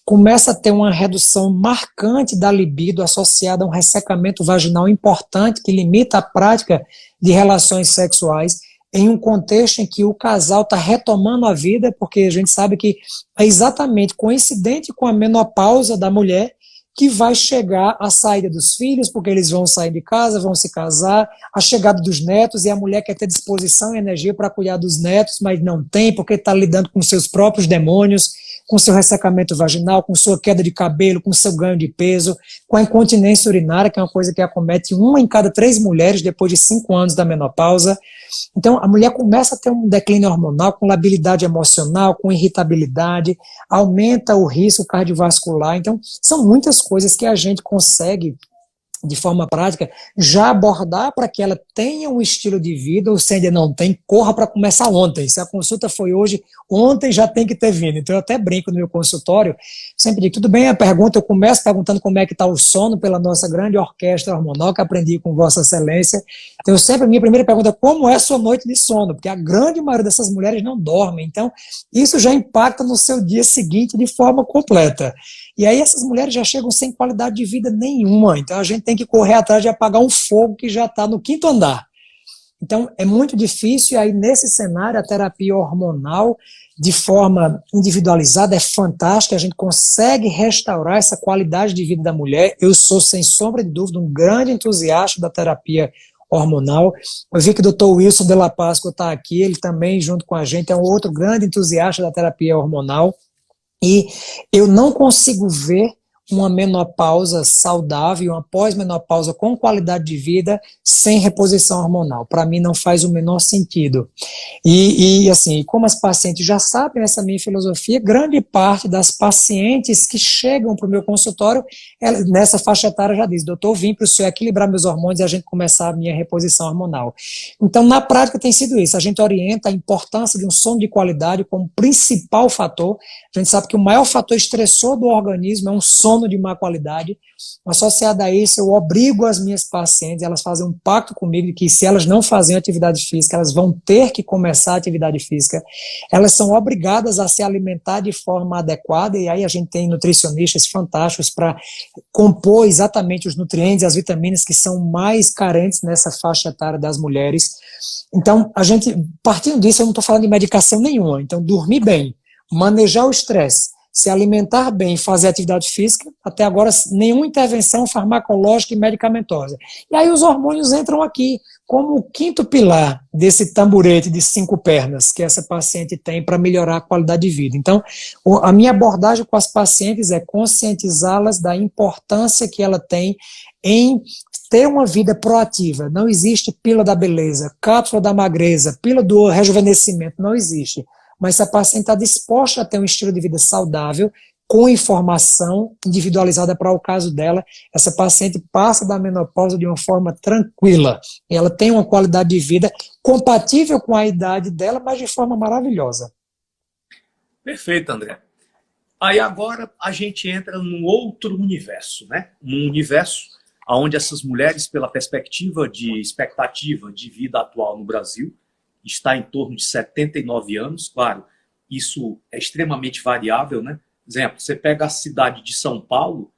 começa a ter uma redução marcante da libido associada a um ressecamento vaginal importante que limita a prática de relações sexuais em um contexto em que o casal está retomando a vida, porque a gente sabe que é exatamente coincidente com a menopausa da mulher que vai chegar a saída dos filhos, porque eles vão sair de casa, vão se casar, a chegada dos netos, e a mulher quer ter disposição e energia para cuidar dos netos, mas não tem, porque está lidando com seus próprios demônios, com seu ressecamento vaginal, com sua queda de cabelo, com seu ganho de peso, com a incontinência urinária, que é uma coisa que acomete 1 em cada 3 mulheres depois de 5 anos da menopausa. Então, a mulher começa a ter um declínio hormonal, com labilidade emocional, com irritabilidade, aumenta o risco cardiovascular. Então, são muitas coisas que a gente consegue, de forma prática, já abordar para que ela tenha um estilo de vida, ou se ainda não tem, corra para começar ontem. Se a consulta foi hoje, ontem já tem que ter vindo. Então eu até brinco no meu consultório, sempre digo, tudo bem a pergunta, eu começo perguntando como é que está o sono pela nossa grande orquestra hormonal que aprendi com Vossa Excelência. Então a minha primeira pergunta é como é a sua noite de sono? Porque a grande maioria dessas mulheres não dormem. Então isso já impacta no seu dia seguinte de forma completa. E aí essas mulheres já chegam sem qualidade de vida nenhuma. Então a gente tem que correr atrás de apagar um fogo que já está no 5º andar. Então é muito difícil, e aí nesse cenário a terapia hormonal de forma individualizada é fantástica, a gente consegue restaurar essa qualidade de vida da mulher. Eu sou, sem sombra de dúvida, um grande entusiasta da terapia hormonal. Eu vi que o Dr. Wilson de La Páscoa está aqui, ele também junto com a gente é um outro grande entusiasta da terapia hormonal. E eu não consigo ver uma menopausa saudável, uma pós-menopausa com qualidade de vida sem reposição hormonal. Para mim não faz o menor sentido. E assim, como as pacientes já sabem essa minha filosofia, grande parte das pacientes que chegam para o meu consultório, nessa faixa etária já diz, doutor, vim para o senhor equilibrar meus hormônios e a gente começar a minha reposição hormonal. Então, na prática tem sido isso, a gente orienta a importância de um sono de qualidade como principal fator. A gente sabe que o maior fator estressor do organismo é um sono de má qualidade. Associado a isso, eu obrigo as minhas pacientes, elas fazem um pacto comigo de que se elas não fazem atividade física, elas vão ter que começar a atividade física. Elas são obrigadas a se alimentar de forma adequada, e aí a gente tem nutricionistas fantásticos para compor exatamente os nutrientes e as vitaminas que são mais carentes nessa faixa etária das mulheres. Então, a gente, partindo disso, eu não estou falando de medicação nenhuma. Então, dormir bem, manejar o estresse, se alimentar bem, fazer atividade física, até agora nenhuma intervenção farmacológica e medicamentosa. E aí os hormônios entram aqui como o 5º pilar desse tamborete de 5 pernas que essa paciente tem para melhorar a qualidade de vida. Então, a minha abordagem com as pacientes é conscientizá-las da importância que ela tem em ter uma vida proativa. Não existe pílula da beleza, cápsula da magreza, pílula do rejuvenescimento, não existe. Mas se a paciente está disposta a ter um estilo de vida saudável, com informação individualizada para o caso dela, essa paciente passa da menopausa de uma forma tranquila. E ela tem uma qualidade de vida compatível com a idade dela, mas de forma maravilhosa. Perfeito, André. Aí agora a gente entra num outro universo, né? Num universo onde essas mulheres, pela perspectiva de expectativa de vida atual no Brasil, está em torno de 79 anos, claro, isso é extremamente variável, né? Por exemplo, você pega a cidade de São Paulo,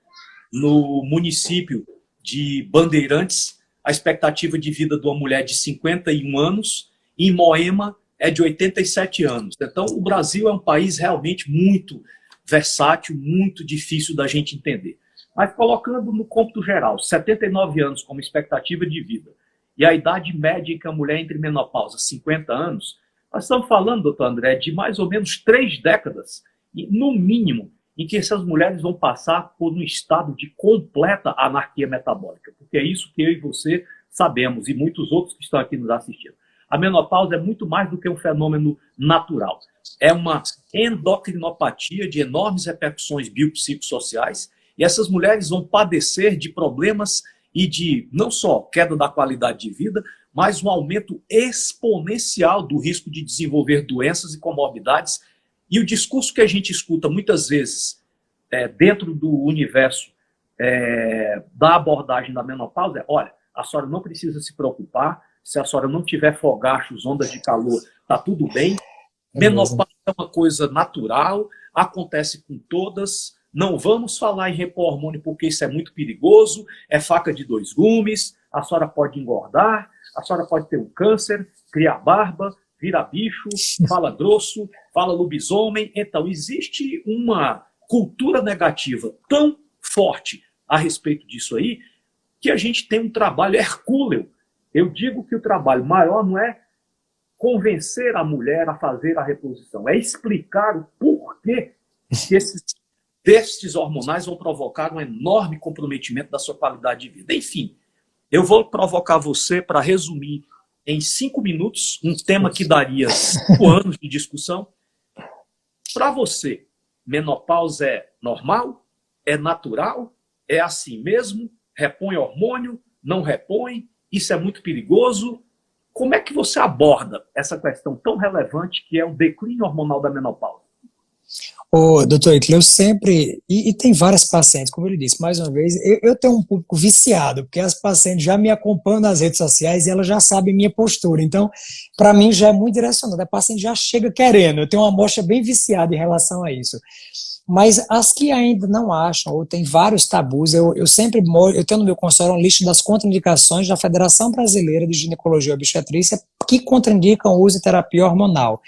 no município de Bandeirantes, a expectativa de vida de uma mulher de 51 anos, em Moema é de 87 anos. Então, o Brasil é um país realmente muito versátil, muito difícil da gente entender. Mas colocando no cômputo geral, 79 anos como expectativa de vida, e a idade média em que a mulher entra em menopausa, 50 anos, nós estamos falando, doutor André, de mais ou menos 3 décadas, no mínimo, em que essas mulheres vão passar por um estado de completa anarquia metabólica, porque é isso que eu e você sabemos, e muitos outros que estão aqui nos assistindo. A menopausa é muito mais do que um fenômeno natural. É uma endocrinopatia de enormes repercussões biopsicossociais, e essas mulheres vão padecer de problemas e de não só queda da qualidade de vida, mas um aumento exponencial do risco de desenvolver doenças e comorbidades. E o discurso que a gente escuta muitas vezes dentro do universo da abordagem da menopausa é: olha, a senhora não precisa se preocupar, se a senhora não tiver fogachos, ondas de calor, está tudo bem. Menopausa é uma coisa natural, acontece com todas. Não vamos falar em repor hormônio porque isso é muito perigoso, é faca de 2 gumes, a senhora pode engordar, a senhora pode ter um câncer, criar barba, virar bicho, fala grosso, fala lobisomem. Então, existe uma cultura negativa tão forte a respeito disso aí, que a gente tem um trabalho hercúleo. Eu digo que o trabalho maior não é convencer a mulher a fazer a reposição, é explicar o porquê que esses testes hormonais vão provocar um enorme comprometimento da sua qualidade de vida. Enfim, eu vou provocar você para resumir em 5 minutos um tema que daria 5 anos de discussão. Para você, menopausa é normal? É natural? É assim mesmo? Repõe hormônio? Não repõe? Isso é muito perigoso? Como é que você aborda essa questão tão relevante que é o declínio hormonal da menopausa? Doutor Ítalo, eu sempre, e tem várias pacientes, como ele disse, mais uma vez, eu tenho um público viciado, porque as pacientes já me acompanham nas redes sociais e elas já sabem minha postura, então, para mim já é muito direcionado, a paciente já chega querendo, eu tenho uma amostra bem viciada em relação a isso. Mas as que ainda não acham, ou tem vários tabus, eu sempre eu tenho no meu consultório uma lista das contraindicações da Federação Brasileira de Ginecologia e Obstetrícia que contraindicam o uso de terapia hormonal.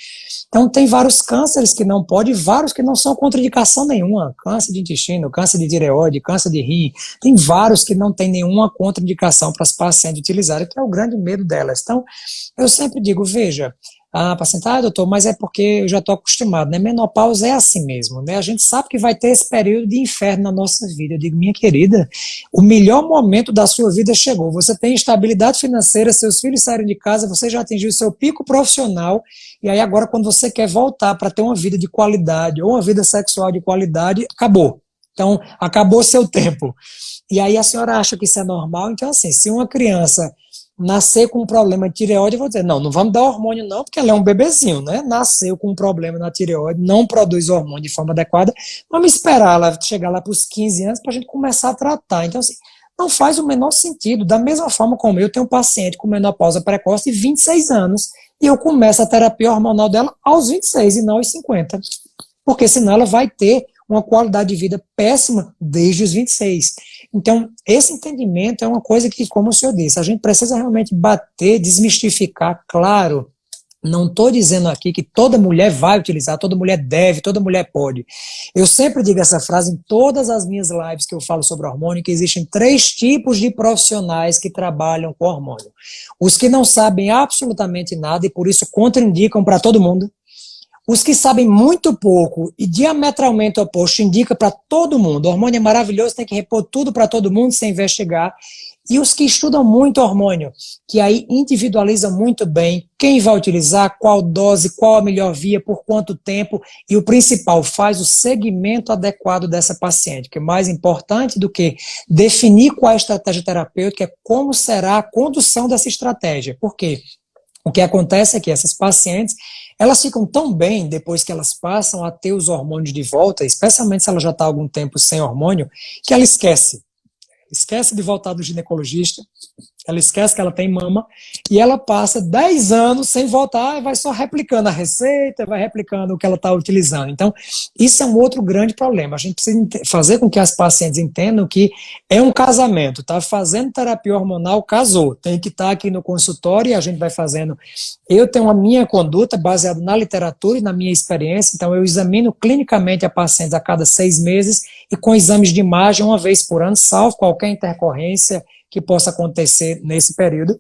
Então tem vários cânceres que não pode, vários que não são contraindicação nenhuma, câncer de intestino, câncer de tireoide, câncer de rim, tem vários que não tem nenhuma contraindicação para as pacientes utilizarem, que é o grande medo delas. Então eu sempre digo, veja, a paciente, doutor, mas é porque eu já estou acostumado, né? Menopausa é assim mesmo, né? A gente sabe que vai ter esse período de inferno na nossa vida. Eu digo, minha querida, o melhor momento da sua vida chegou. Você tem estabilidade financeira, seus filhos saíram de casa, você já atingiu o seu pico profissional, e aí agora quando você quer voltar para ter uma vida de qualidade, ou uma vida sexual de qualidade, acabou. Então, acabou seu tempo. E aí a senhora acha que isso é normal? Então, assim, se uma criança nascer com um problema de tireoide, eu vou dizer, não vamos dar hormônio não, porque ela é um bebezinho, né? Nasceu com um problema na tireoide, não produz hormônio de forma adequada, vamos esperar ela chegar lá para os 15 anos para a gente começar a tratar. Então, assim, não faz o menor sentido. Da mesma forma como eu tenho um paciente com menopausa precoce de 26 anos, e eu começo a terapia hormonal dela aos 26 e não aos 50, porque senão ela vai ter uma qualidade de vida péssima desde os 26. Então, esse entendimento é uma coisa que, como o senhor disse, a gente precisa realmente bater, desmistificar, claro. Não estou dizendo aqui que toda mulher vai utilizar, toda mulher deve, toda mulher pode. Eu sempre digo essa frase em todas as minhas lives que eu falo sobre hormônio, que existem 3 tipos de profissionais que trabalham com hormônio. Os que não sabem absolutamente nada e por isso contraindicam para todo mundo. Os que sabem muito pouco e diametralmente oposto indica para todo mundo. O hormônio é maravilhoso, tem que repor tudo para todo mundo sem investigar. E os que estudam muito hormônio, que aí individualizam muito bem quem vai utilizar, qual dose, qual a melhor via, por quanto tempo, e o principal, faz o segmento adequado dessa paciente, que é mais importante do que definir qual é a estratégia terapêutica, é como será a condução dessa estratégia. Por quê? O que acontece é que essas pacientes, elas ficam tão bem depois que elas passam a ter os hormônios de volta, especialmente se ela já está há algum tempo sem hormônio, que ela esquece de voltar do ginecologista, Ela esquece que ela tem mama e ela passa 10 anos sem voltar e vai só replicando a receita, vai replicando o que ela está utilizando. Então, isso é um outro grande problema. A gente precisa fazer com que as pacientes entendam que é um casamento, está fazendo terapia hormonal, casou, tem que estar aqui no consultório e a gente vai fazendo. Eu tenho a minha conduta baseada na literatura e na minha experiência, então eu examino clinicamente a paciente a cada 6 meses e com exames de imagem uma vez por ano, salvo qualquer intercorrência que possa acontecer nesse período,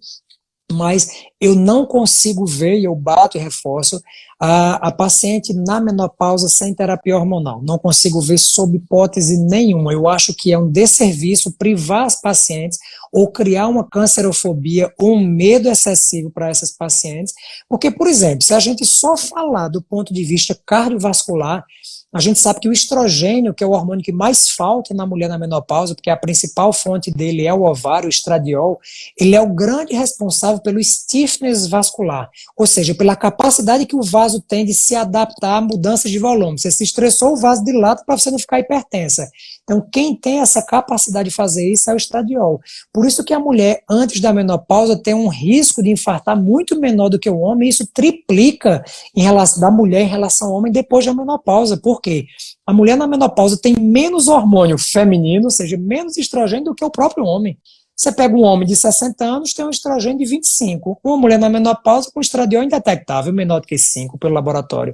mas eu não consigo ver, e eu bato e reforço, a paciente na menopausa sem terapia hormonal. Não consigo ver sob hipótese nenhuma. Eu acho que é um desserviço privar as pacientes ou criar uma cancerofobia ou um medo excessivo para essas pacientes, porque, por exemplo, se a gente só falar do ponto de vista cardiovascular, a gente sabe que o estrogênio, que é o hormônio que mais falta na mulher na menopausa, porque a principal fonte dele é o ovário, o estradiol, ele é o grande responsável pelo stiffness vascular, ou seja, pela capacidade que o vaso tem de se adaptar a mudanças de volume. Você se estressou, o vaso dilata para você não ficar hipertensa. Então, quem tem essa capacidade de fazer isso é o estradiol. Por isso que a mulher, antes da menopausa, tem um risco de infartar muito menor do que o homem, e isso triplica da mulher em relação ao homem depois da menopausa. Por quê? A mulher na menopausa tem menos hormônio feminino, ou seja, menos estrogênio do que o próprio homem. Você pega um homem de 60 anos, tem um estrogênio de 25. Uma mulher na menopausa com estradiol indetectável, menor do que 5 pelo laboratório.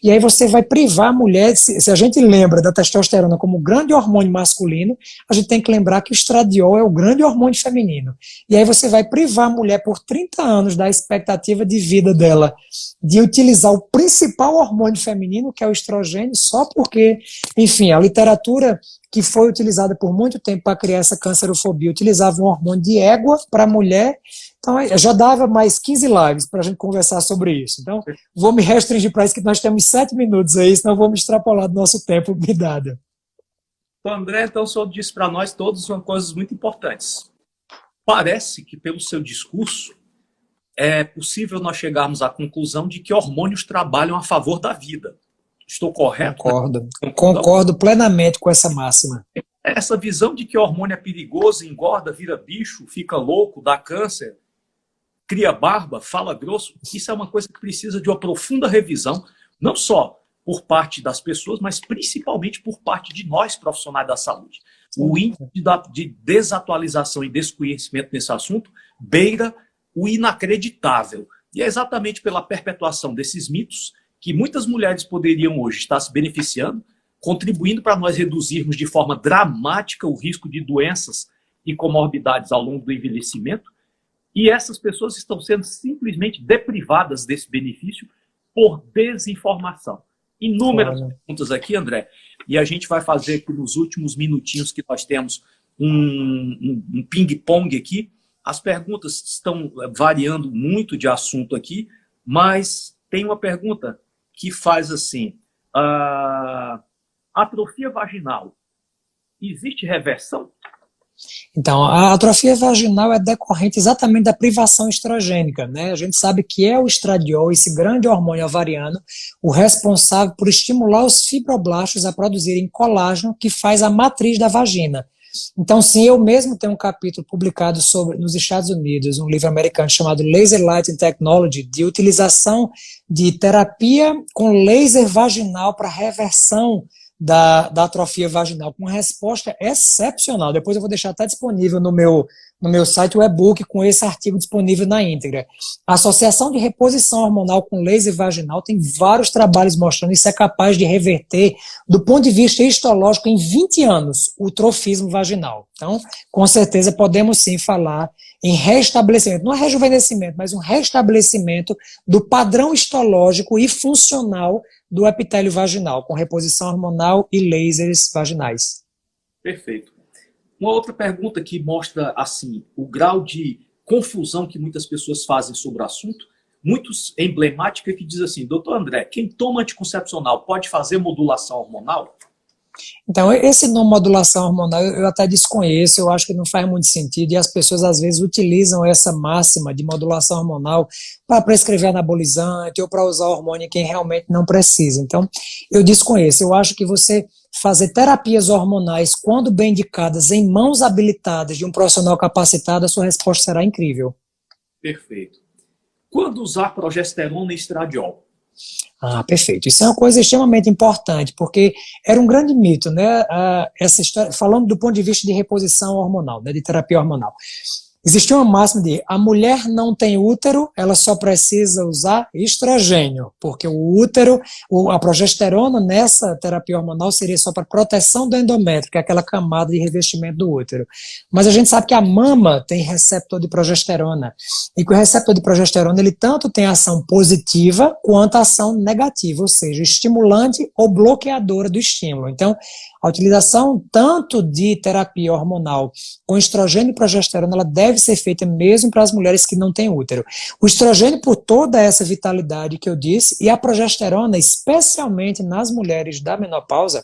E aí você vai privar a mulher, se a gente lembra da testosterona como grande hormônio masculino, a gente tem que lembrar que o estradiol é o grande hormônio feminino. E aí você vai privar a mulher por 30 anos da expectativa de vida dela, de utilizar o principal hormônio feminino, que é o estrogênio, só porque, enfim, a literatura que foi utilizada por muito tempo para criar essa cancerofobia, utilizava um hormônio de égua para a mulher, então já dava mais 15 lives para a gente conversar sobre isso. Então, vou me restringir para isso, que nós temos 7 minutos aí, senão vou me extrapolar do nosso tempo me dado. Então, André, então o senhor disse para nós todos uma coisas muito importantes. Parece que, pelo seu discurso, é possível nós chegarmos à conclusão de que hormônios trabalham a favor da vida. Estou correto? Concordo. Concordo plenamente com essa máxima. Essa visão de que o hormônio é perigoso, engorda, vira bicho, fica louco, dá câncer, cria barba, fala grosso, isso é uma coisa que precisa de uma profunda revisão, não só por parte das pessoas, mas principalmente por parte de nós, profissionais da saúde. O índice de desatualização e desconhecimento nesse assunto beira o inacreditável. E é exatamente pela perpetuação desses mitos que muitas mulheres poderiam hoje estar se beneficiando, contribuindo para nós reduzirmos de forma dramática o risco de doenças e comorbidades ao longo do envelhecimento, e essas pessoas estão sendo simplesmente deprivadas desse benefício por desinformação. Inúmeras perguntas aqui, André, e a gente vai fazer aqui nos últimos minutinhos que nós temos um ping-pong aqui. As perguntas estão variando muito de assunto aqui, mas tem uma pergunta que faz assim, atrofia vaginal, existe reversão? Então, a atrofia vaginal é decorrente exatamente da privação estrogênica, né? A gente sabe que é o estradiol, esse grande hormônio ovariano, o responsável por estimular os fibroblastos a produzirem colágeno, que faz a matriz da vagina. Então, sim, eu mesmo tenho um capítulo publicado nos Estados Unidos, um livro americano chamado Laser Lighting Technology, de utilização de terapia com laser vaginal para reversão da atrofia vaginal, com uma resposta excepcional. Depois eu vou deixar até disponível no meu site o e-book com esse artigo disponível na íntegra. A associação de reposição hormonal com laser vaginal tem vários trabalhos mostrando que isso é capaz de reverter, do ponto de vista histológico, em 20 anos, o trofismo vaginal. Então, com certeza, podemos sim falar em restabelecimento, não é rejuvenescimento, mas um restabelecimento do padrão histológico e funcional do epitélio vaginal, com reposição hormonal e lasers vaginais. Perfeito. Uma outra pergunta que mostra assim o grau de confusão que muitas pessoas fazem sobre o assunto, muitos emblemática, que diz assim: doutor André, quem toma anticoncepcional pode fazer modulação hormonal? Então, esse nome modulação hormonal eu até desconheço, eu acho que não faz muito sentido, e as pessoas às vezes utilizam essa máxima de modulação hormonal para prescrever anabolizante ou para usar hormônio em quem realmente não precisa. Então, eu desconheço, eu acho que você fazer terapias hormonais, quando bem indicadas, em mãos habilitadas de um profissional capacitado, a sua resposta será incrível. Perfeito. Quando usar progesterona e estradiol? Ah, perfeito. Isso é uma coisa extremamente importante, porque era um grande mito, né? Essa história, falando do ponto de vista de reposição hormonal, né, de terapia hormonal. Existia uma máxima de a mulher não tem útero, ela só precisa usar estrogênio, porque o útero, a progesterona nessa terapia hormonal seria só para proteção do endométrio, que é aquela camada de revestimento do útero. Mas a gente sabe que a mama tem receptor de progesterona, e que o receptor de progesterona ele tanto tem ação positiva quanto ação negativa, ou seja, estimulante ou bloqueadora do estímulo. Então, a utilização tanto de terapia hormonal com estrogênio e progesterona, ela deve ser feita mesmo para as mulheres que não têm útero. O estrogênio por toda essa vitalidade que eu disse, e a progesterona, especialmente nas mulheres da menopausa,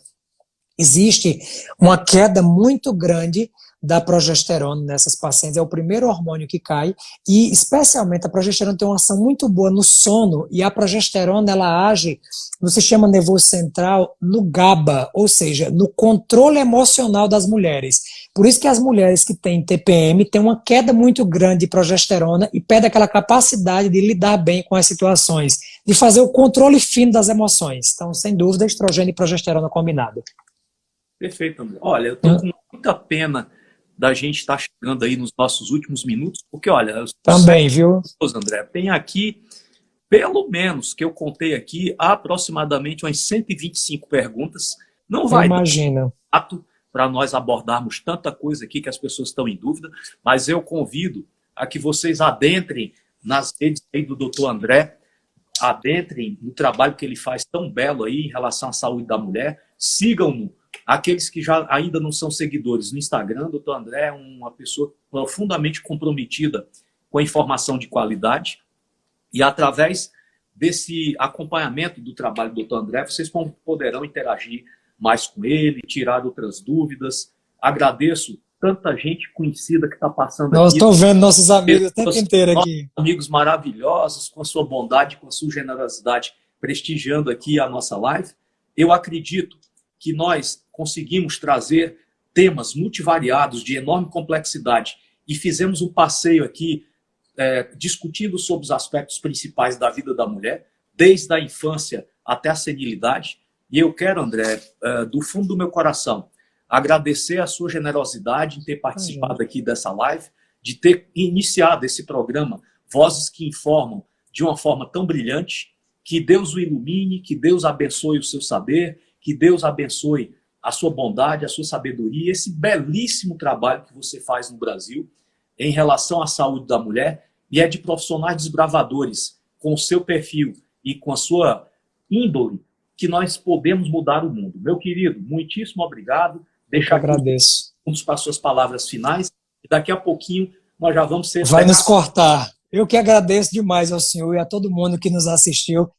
existe uma queda muito grande da progesterona nessas pacientes, é o primeiro hormônio que cai, e especialmente a progesterona tem uma ação muito boa no sono, e a progesterona ela age no sistema nervoso central, no GABA, ou seja, no controle emocional das mulheres. Por isso que as mulheres que têm TPM têm uma queda muito grande de progesterona e perdem aquela capacidade de lidar bem com as situações, de fazer o controle fino das emoções. Então, sem dúvida, estrogênio e progesterona combinado. Perfeito, André. Olha, eu estou com muita pena da gente estar chegando aí nos nossos últimos minutos, porque, olha... Também, viu? André, tem aqui, pelo menos, que eu contei aqui, aproximadamente umas 125 perguntas. Não vai dar para nós abordarmos tanta coisa aqui que as pessoas estão em dúvida, mas eu convido a que vocês adentrem nas redes aí do Dr. André, adentrem no trabalho que ele faz tão belo aí em relação à saúde da mulher, sigam-no. Aqueles que já ainda não são seguidores no Instagram, o Dr. André é uma pessoa profundamente comprometida com a informação de qualidade, e através desse acompanhamento do trabalho do Dr. André, vocês poderão interagir mais com ele, tirar outras dúvidas. Agradeço tanta gente conhecida que está passando aqui. Nós estamos vendo nossos amigos o tempo inteiro aqui. Amigos maravilhosos, com a sua bondade, com a sua generosidade, prestigiando aqui a nossa live. Eu acredito que nós conseguimos trazer temas multivariados, de enorme complexidade, e fizemos um passeio aqui discutindo sobre os aspectos principais da vida da mulher, desde a infância até a senilidade. E eu quero, André, do fundo do meu coração, agradecer a sua generosidade em ter participado aqui dessa live, de ter iniciado esse programa Vozes que Informam de uma forma tão brilhante. Que Deus o ilumine, que Deus abençoe o seu saber, que Deus abençoe a sua bondade, a sua sabedoria, esse belíssimo trabalho que você faz no Brasil em relação à saúde da mulher, e é de profissionais desbravadores, com o seu perfil e com a sua índole, que nós podemos mudar o mundo. Meu querido, muitíssimo obrigado. Agradeço. Para as suas palavras finais, e daqui a pouquinho nós já vamos ser... Vai nos cortar. Eu que agradeço demais ao senhor e a todo mundo que nos assistiu.